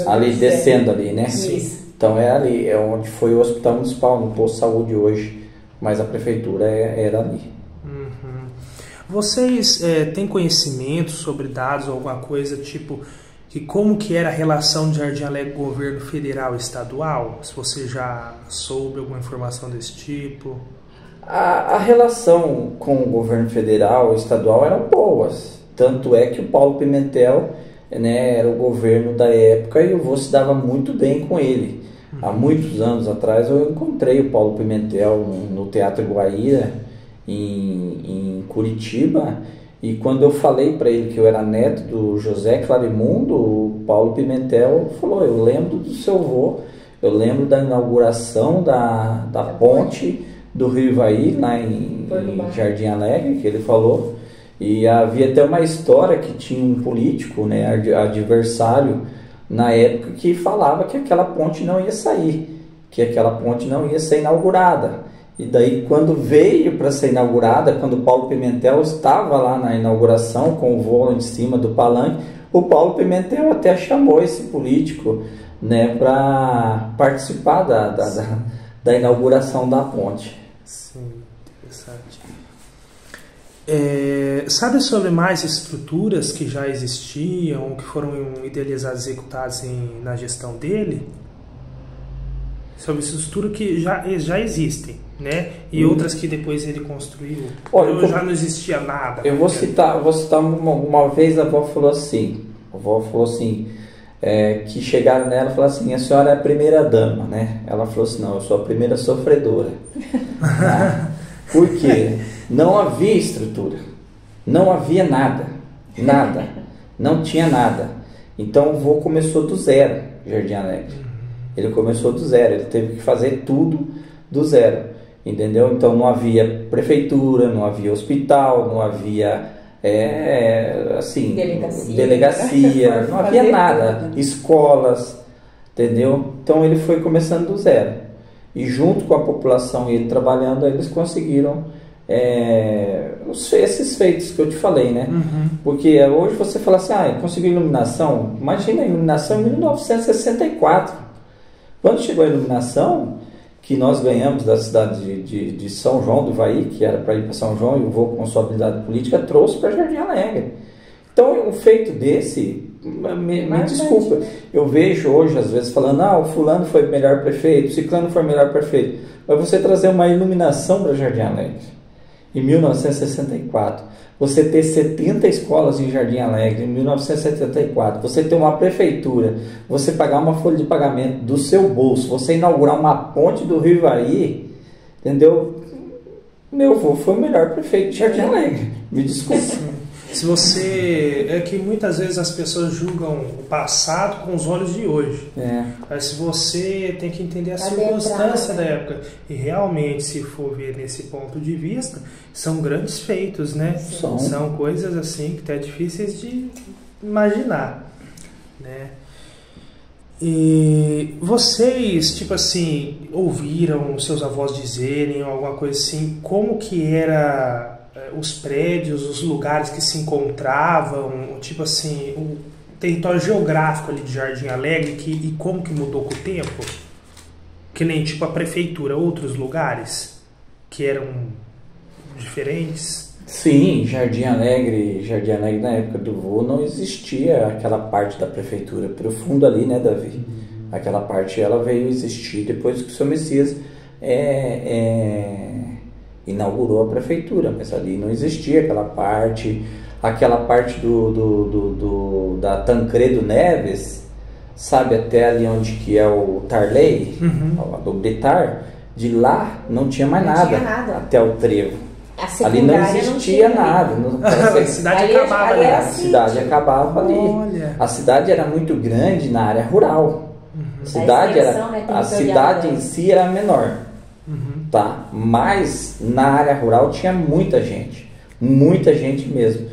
ali descendo ali, né? Isso. Então é ali, é onde foi o hospital municipal, no posto de saúde hoje, mas a prefeitura era ali. Vocês têm conhecimento sobre dados ou alguma coisa, tipo, que como que era a relação de Jardim Alegre com o governo federal e estadual? Se você já soube alguma informação desse tipo? A relação com o governo federal e estadual eram boas. Tanto é que o Paulo Pimentel, né, era o governo da época e o vô se dava muito bem com ele. Há muitos anos atrás eu encontrei o Paulo Pimentel no Teatro Guaíra, em Curitiba, e quando eu falei para ele que eu era neto do José Clarimundo, o Paulo Pimentel falou: eu lembro do seu vô, eu lembro da inauguração da ponte do Rio Ivaí, lá em Jardim Alegre, que ele falou. E havia até uma história que tinha um político, né, adversário na época, que falava que aquela ponte não ia sair, que aquela ponte não ia ser inaugurada. E daí, quando veio para ser inaugurada, quando o Paulo Pimentel estava lá na inauguração com o voo em cima do palanque, o Paulo Pimentel até chamou esse político, né, para participar da inauguração da ponte. Sim, interessante. Sabe sobre mais estruturas que já existiam, que foram idealizadas e executadas na gestão dele? Sobre estruturas que já existem, né? E outras que depois ele construiu. Olha, já não existia nada. Eu vou citar uma vez a avó falou assim, que chegaram nela e falaram assim: a senhora é a primeira dama, né? Ela falou assim: não, eu sou a primeira sofredora. Tá? Por quê? Não havia estrutura, não havia nada, não tinha nada. Então o vô começou do zero, Jardim Alegre. Ele começou do zero, ele teve que fazer tudo do zero, entendeu? Então não havia prefeitura, não havia hospital, não havia delegacia, não havia nada, escolas, entendeu? Então ele foi começando do zero. E junto com a população e ele trabalhando, eles conseguiram esses feitos que eu te falei, né? Porque hoje você fala assim: conseguiu iluminação. Imagina a iluminação em 1964. Quando chegou a iluminação, que nós ganhamos da cidade de São João do Ivaí, que era para ir para São João, e o vô, com sua habilidade política, trouxe para Jardim Alegre. Então, um feito desse, me desculpa, eu vejo hoje, às vezes, falando: o fulano foi o melhor prefeito, o ciclano foi o melhor prefeito. Mas você trazer uma iluminação para Jardim Alegre, em 1964, você ter 70 escolas em Jardim Alegre, em 1974, você ter uma prefeitura, você pagar uma folha de pagamento do seu bolso, você inaugurar uma ponte do Rio Ivaí, entendeu? Meu avô foi o melhor prefeito de Jardim Alegre, me desculpe. Se você... É que muitas vezes as pessoas julgam o passado com os olhos de hoje. Mas se você tem que entender a circunstância da época. E realmente, se for ver nesse ponto de vista, são grandes feitos, né? São coisas assim que até difíceis de imaginar, né? E vocês, tipo assim, ouviram seus avós dizerem alguma coisa assim, como que era... os prédios, os lugares que se encontravam, tipo assim, o território geográfico ali de Jardim Alegre, e como que mudou com o tempo? Que nem tipo a prefeitura, outros lugares que eram diferentes? Sim, Jardim Alegre na época do vô não existia aquela parte da prefeitura profunda ali, né, Davi? Aquela parte ela veio existir depois que o seu Messias inaugurou a prefeitura, mas ali não existia aquela parte da Tancredo Neves, sabe, até ali onde que é o Tarley, do Bitar, de lá não tinha mais nada, até o Trevo. Ali não existia nada. A cidade acabava ali. A cidade acabava ali. A cidade era muito grande na área rural. A cidade em si era menor. Tá? Mas na área rural tinha muita gente mesmo.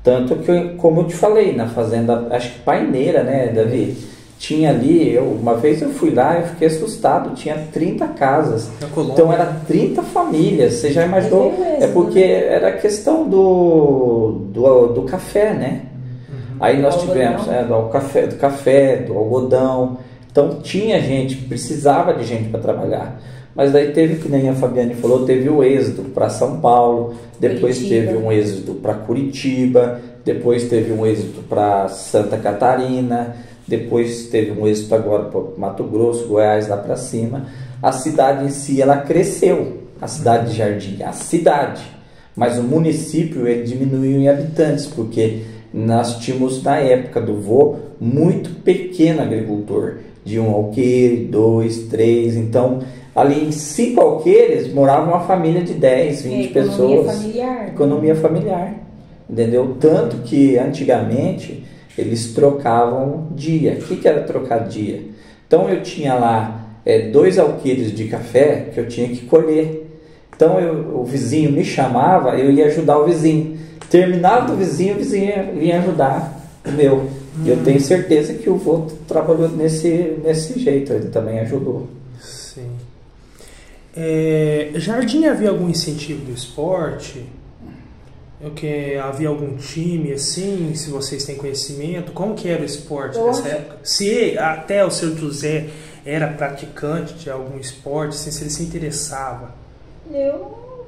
Tanto que, como eu te falei, na fazenda, acho que Paineira, né, Davi? Tinha ali, uma vez eu fui lá e fiquei assustado, tinha 30 casas. Então era 30 famílias, você já imaginou? É porque era a questão do café, né? Aí nós tivemos do café, do algodão. Então tinha gente, precisava de gente para trabalhar. Mas daí teve, que nem a Fabiane falou, teve o êxodo para São Paulo, depois teve um êxodo para Curitiba, depois teve um êxodo para Santa Catarina, depois teve um êxodo agora para Mato Grosso, Goiás, lá para cima. A cidade em si, ela cresceu, a cidade de Jardim, a cidade, mas o município ele diminuiu em habitantes, porque nós tínhamos na época do vô muito pequeno agricultor, de 1 alqueire, 2, 3, então ali em 5 alqueires morava uma família de 10, 20 pessoas. Familiar. Economia familiar, entendeu? Tanto que antigamente eles trocavam dia. O que era trocar dia? Então eu tinha lá 2 alqueires de café que eu tinha que colher. Então o vizinho me chamava, eu ia ajudar o vizinho. Terminava do vizinho, o vizinho vinha ajudar o meu. E eu tenho certeza que o vô trabalhou nesse jeito, ele também ajudou. Sim. Jardim, havia algum incentivo do esporte? Havia algum time assim, se vocês têm conhecimento? Como que era o esporte nessa época? Se até o seu José era praticante de algum esporte, assim, se ele se interessava?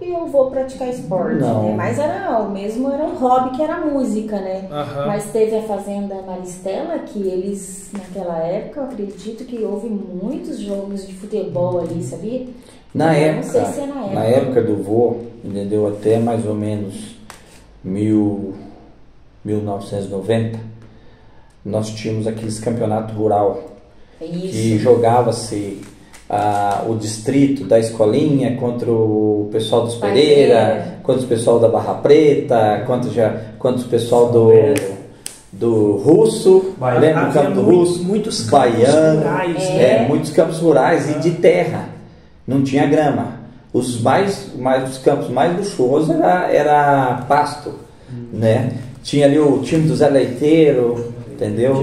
Eu vou praticar esporte, né? Mas era um hobby que era a música, né? Mas teve a Fazenda Maristela, que eles, naquela época, eu acredito que houve muitos jogos de futebol ali, sabia? Na época do vô, entendeu? Até mais ou menos 1990, nós tínhamos aqueles campeonatos rural que jogava-se o distrito da escolinha contra o pessoal dos Pereira, contra o pessoal da Barra Preta, contra o pessoal do Russo, lembra o campo do Russo? Muitos Baiano, campos rurais, muitos campos rurais e de terra, não tinha grama. Os campos mais luxuosos era pasto, né? Tinha ali o time do Zé Leiteiro, entendeu?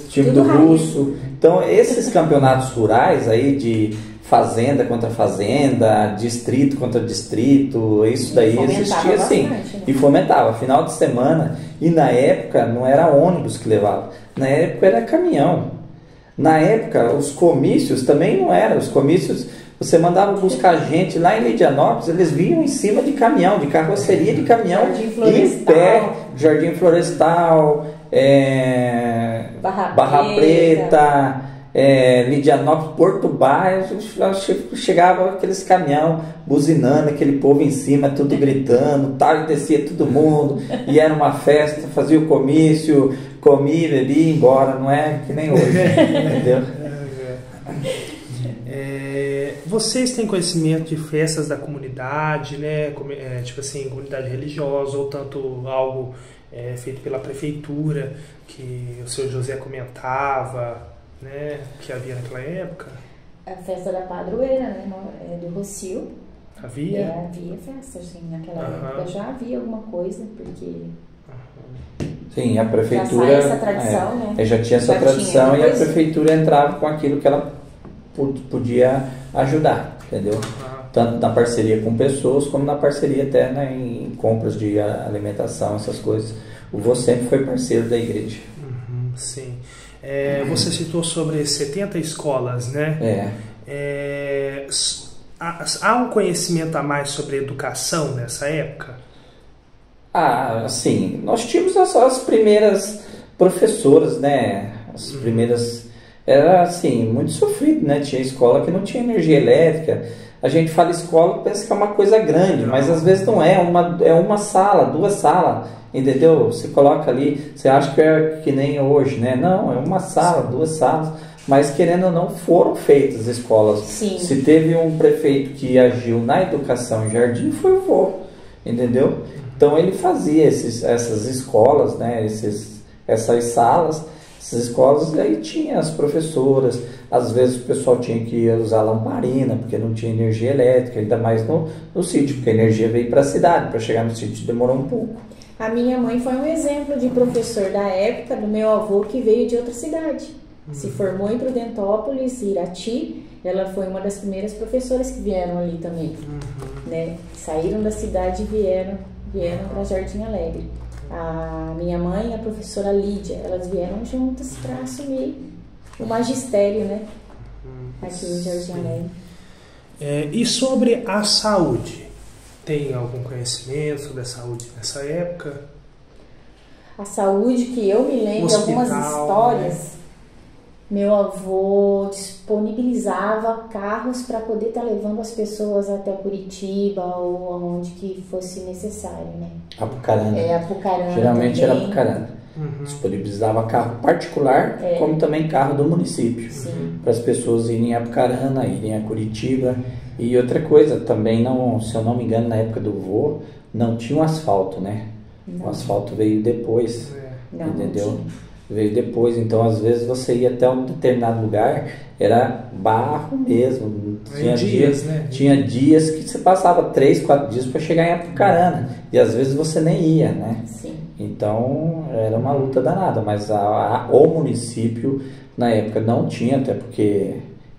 Time do Russo. Então, esses campeonatos rurais aí de fazenda contra fazenda, distrito contra distrito, isso daí existia sim. Né? E fomentava. Final de semana, e na época não era ônibus que levava, na época era caminhão. Na época, os comícios também não eram. Os comícios, você mandava buscar gente lá em Lidianópolis, eles vinham em cima de caminhão, de carroceria de caminhão, em pé, Jardim Florestal, Barra Preta, Lidianópolis, Porto Baia, chegava aqueles caminhão buzinando, aquele povo em cima, tudo gritando, tal, e descia todo mundo, e era uma festa, fazia o comício, comia, bebia e ia embora, não é que nem hoje, entendeu? Vocês têm conhecimento de festas da comunidade, né? Tipo assim, comunidade religiosa, ou tanto algo feito pela prefeitura, que o seu José comentava, né? Que havia naquela época? A festa da padroeira, né? Do Rocio. Havia? Havia festa, assim, naquela época já havia alguma coisa, porque... Sim, a prefeitura já essa tradição, né? Já tinha essa tradição e a prefeitura entrava com aquilo que ela podia ajudar, entendeu? Tanto na parceria com pessoas, como na parceria até em compras de alimentação, essas coisas. O vô sempre foi parceiro da igreja. Sim. Você citou sobre 70 escolas, né? Há um conhecimento a mais sobre educação nessa época? Sim. Nós tínhamos as primeiras professoras, né? As primeiras... Era, assim, muito sofrido, né? Tinha escola que não tinha energia elétrica. A gente fala escola, pensa que é uma coisa grande, mas às vezes não é. É uma sala, 2 salas, entendeu? Você coloca ali, você acha que é que nem hoje, né? Não, é uma sala, 2 salas. Mas, querendo ou não, foram feitas escolas. Sim. Se teve um prefeito que agiu na educação em Jardim, foi o vô, entendeu? Então, ele fazia essas escolas, né? Essas salas, essas escolas, e aí tinha as professoras. Às vezes o pessoal tinha que usar lamparina, porque não tinha energia elétrica, ainda mais no sítio, porque a energia veio para a cidade, para chegar no sítio demorou um pouco. A minha mãe foi um exemplo de professor da época do meu avô, que veio de outra cidade. Se formou em Prudentópolis, Irati. Ela foi uma das primeiras professoras que vieram ali também, né? Saíram da cidade e vieram para Jardim Alegre. A minha mãe e a professora Lídia, elas vieram juntas para assumir o magistério, né? Aqui em Jardim Alegre. E sobre a saúde? Tem algum conhecimento sobre a saúde nessa época? A saúde que eu me lembro, algumas histórias, Meu avô disponibilizava carros para poder estar levando as pessoas até Curitiba ou aonde que fosse necessário, né? Apucarana. Apucarana Geralmente também. era Apucarana. Disponibilizava carro particular, como também carro do município. Para as pessoas irem a Apucarana, irem a Curitiba. E outra coisa, também, não, se eu não me engano, na época do vô, não tinha um asfalto, né? Não. O asfalto veio depois, entendeu? Veio depois, então às vezes você ia até um determinado lugar, era barro mesmo. Tinha dias que você passava 3, 4 dias para chegar em Apucarana, e às vezes você nem ia, né? Sim. Então era uma luta danada, mas o município na época não tinha, até porque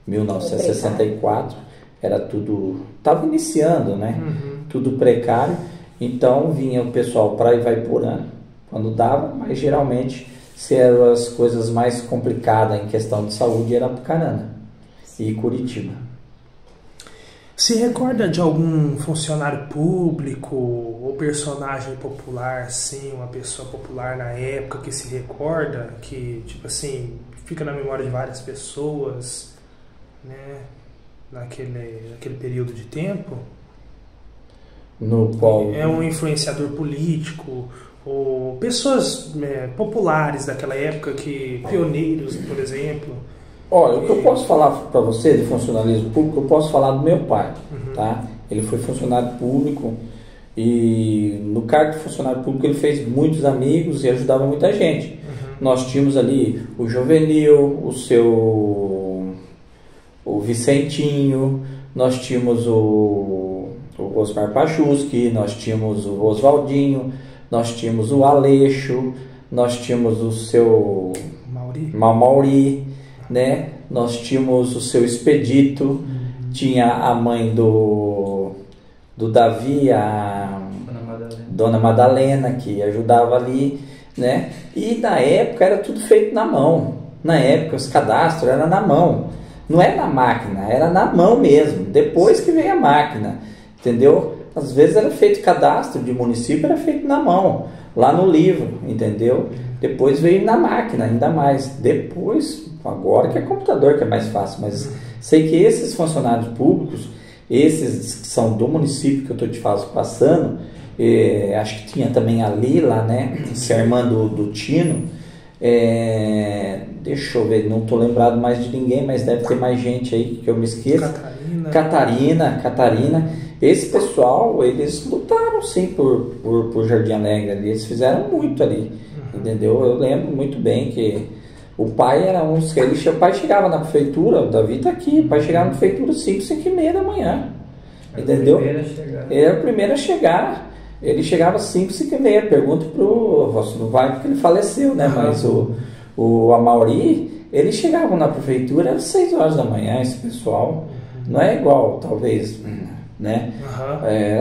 1964 era tudo, estava iniciando, né? Tudo precário, então vinha o pessoal para Ivaiporã quando dava, mas geralmente se eram as coisas mais complicadas em questão de saúde era Apucarana e Curitiba. Se recorda de algum funcionário público ou personagem popular, assim, uma pessoa popular na época que se recorda, que, tipo assim, fica na memória de várias pessoas, né, naquele período de tempo? No qual... É um influenciador político, ou pessoas populares daquela época, pioneiros, por exemplo. Olha, o que eu posso falar para você de funcionalismo público, eu posso falar do meu pai, tá? Ele foi funcionário público e no cargo de funcionário público ele fez muitos amigos e ajudava muita gente. Nós tínhamos ali o Jovenil, o Vicentinho, nós tínhamos o Osmar Pachuski, nós tínhamos o Oswaldinho, nós tínhamos o Aleixo, nós tínhamos o seu Mauri, né? Nós tínhamos o seu Expedito, tinha a mãe do Davi, a Dona Madalena, que ajudava ali, né? E na época era tudo feito na mão. Na época os cadastros eram na mão, não era na máquina, era na mão mesmo. Depois que veio a máquina, entendeu? Às vezes era feito cadastro de município, era feito na mão, lá no livro, entendeu? Depois veio na máquina, ainda mais. Depois, agora que é computador que é mais fácil, mas sei que esses funcionários públicos, esses que são do município que eu estou te passando, acho que tinha também a Lila, né? Se a irmã do Tino, deixa eu ver, não estou lembrado mais de ninguém, mas deve ter mais gente aí que eu me esqueço. Catarina. Esse pessoal, eles lutaram sim por Jardim Alegre ali, eles fizeram muito ali, entendeu? Eu lembro muito bem que o pai era o pai chegava na prefeitura, o Davi está aqui, o pai chegava na prefeitura 5h30 da manhã, entendeu? Ele era o primeiro a chegar, ele chegava 5h30, pergunto não vai porque ele faleceu, né? Mas o Amauri, eles chegavam na prefeitura às 6 horas da manhã, esse pessoal, não é igual, talvez... né?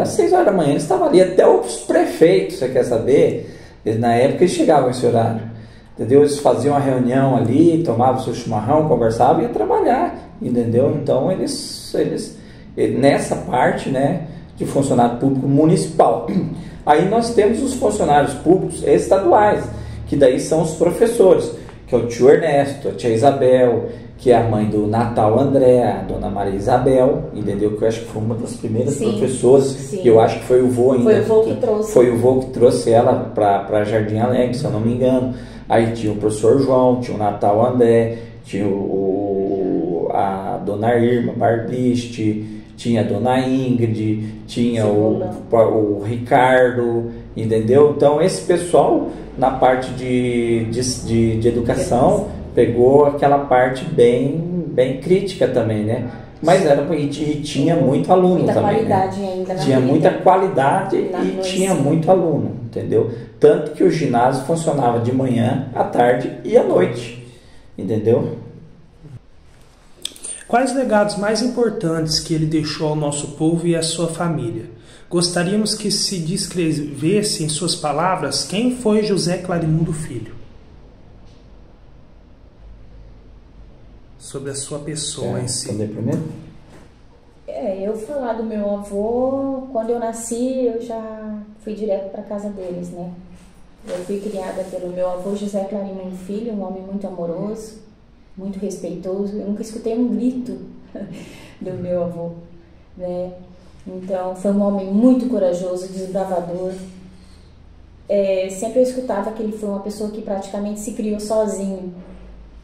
Às 6 horas da manhã eles estavam ali, até os prefeitos, você quer saber? Na época eles chegavam esse horário, entendeu? Eles faziam uma reunião ali, tomavam seu chimarrão, conversavam e iam trabalhar, entendeu? Então eles nessa parte, né, de funcionário público municipal. Aí nós temos os funcionários públicos estaduais, que daí são os professores, que é o tio Ernesto, a tia Isabel, que é a mãe do Natal André, a dona Maria Isabel, entendeu? Que eu acho que foi uma das primeiras professoras, que eu acho que foi o vô ainda. Foi o vô que trouxe. Foi o vô que trouxe ela para Jardim Alegre, se eu não me engano. Aí tinha o professor João, tinha o Natal André, tinha a dona Irma Barbiste, tinha a dona Ingrid, tinha o Ricardo, entendeu? Então esse pessoal, na parte de educação, pegou aquela parte bem crítica também, né? Mas tinha muito aluno muita também, qualidade, né? ainda Tinha muita qualidade e tinha muito aluno, entendeu? Tanto que o ginásio funcionava de manhã, à tarde e à noite, entendeu? Quais legados mais importantes que ele deixou ao nosso povo e à sua família? Gostaríamos que se descrevesse em suas palavras quem foi José Clarimundo Filho. Sobre a sua pessoa em si. Primeiro? Eu falar do meu avô, quando eu nasci, eu já fui direto para casa deles, né? Eu fui criada pelo meu avô José Clarimundo Filho, um homem muito amoroso, muito respeitoso. Eu nunca escutei um grito do meu avô, né? Então, foi um homem muito corajoso, desbravador. Sempre eu escutava que ele foi uma pessoa que praticamente se criou sozinho,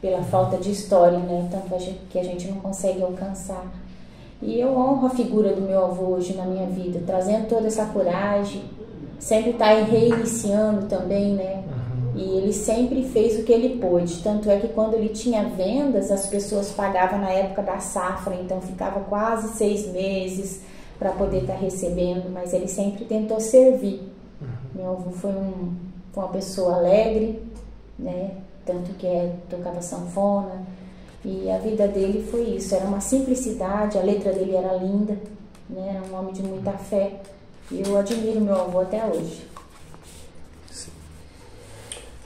pela falta de história, né? Tanto que a gente não consegue alcançar. E eu honro a figura do meu avô hoje na minha vida, trazendo toda essa coragem, sempre está reiniciando também, né? E ele sempre fez o que ele pôde. Tanto é que quando ele tinha vendas, as pessoas pagavam na época da safra, então ficava quase 6 meses para poder estar recebendo, mas ele sempre tentou servir. Meu avô foi uma pessoa alegre, né? Tanto que tocava sanfona, e a vida dele foi isso, era uma simplicidade, a letra dele era linda, né? Era um homem de muita fé, e eu admiro meu avô até hoje.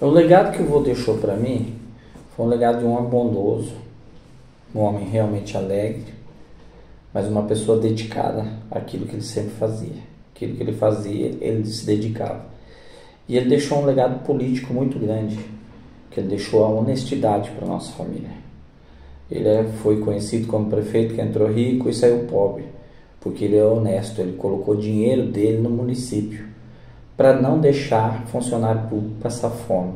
O legado que o avô deixou para mim foi um legado de um homem bondoso, um homem realmente alegre, mas uma pessoa dedicada àquilo que ele sempre fazia. Aquilo que ele fazia, ele se dedicava. E ele deixou um legado político muito grande, que ele deixou a honestidade para a nossa família. Ele foi conhecido como prefeito que entrou rico e saiu pobre, porque ele é honesto, ele colocou dinheiro dele no município, para não deixar funcionário público passar fome.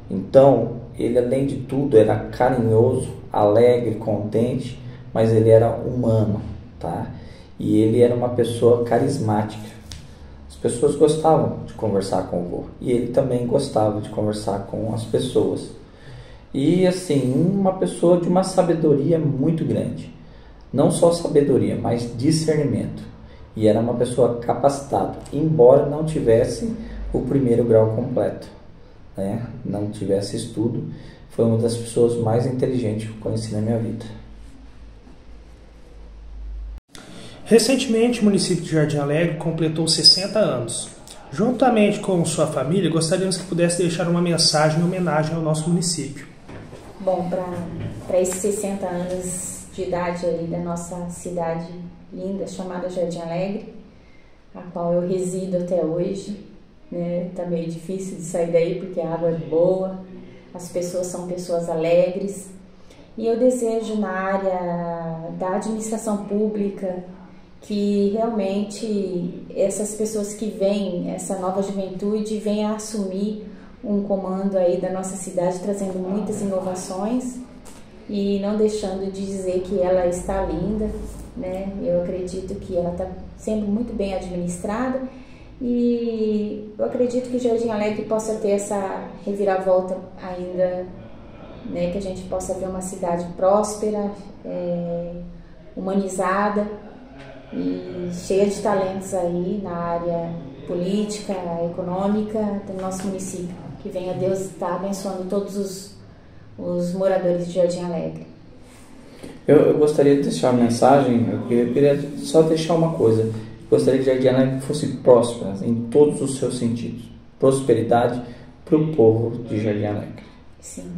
Então, ele além de tudo era carinhoso, alegre, contente, mas ele era humano, tá? E ele era uma pessoa carismática. As pessoas gostavam de conversar com o vô, e ele também gostava de conversar com as pessoas. E assim, uma pessoa de uma sabedoria muito grande. Não só sabedoria, mas discernimento. E era uma pessoa capacitada, embora não tivesse o primeiro grau completo, né? Não tivesse estudo. Foi uma das pessoas mais inteligentes que eu conheci na minha vida. Recentemente, o município de Jardim Alegre completou 60 anos. Juntamente com sua família, gostaríamos que pudesse deixar uma mensagem em homenagem ao nosso município. Bom, para esses 60 anos de idade ali da nossa cidade linda, chamada Jardim Alegre, a qual eu resido até hoje, né? Tá meio difícil de sair daí porque a água é boa, as pessoas são pessoas alegres, e eu desejo na área da administração pública que realmente essas pessoas que vêm, essa nova juventude, venha assumir um comando aí da nossa cidade, trazendo muitas inovações e não deixando de dizer que ela está linda, né? Eu acredito que ela está sendo muito bem administrada, e eu acredito que Jardim Alegre possa ter essa reviravolta ainda, né? Que a gente possa ver uma cidade próspera, humanizada e cheia de talentos aí na área política, econômica do nosso município. Que venha Deus estar abençoando todos os moradores de Jardim Alegre. Eu gostaria de deixar uma mensagem, eu queria só deixar uma coisa. Eu gostaria que Jardim Alegre fosse próspera em todos os seus sentidos. Prosperidade para o povo de Jardim Alegre. Sim.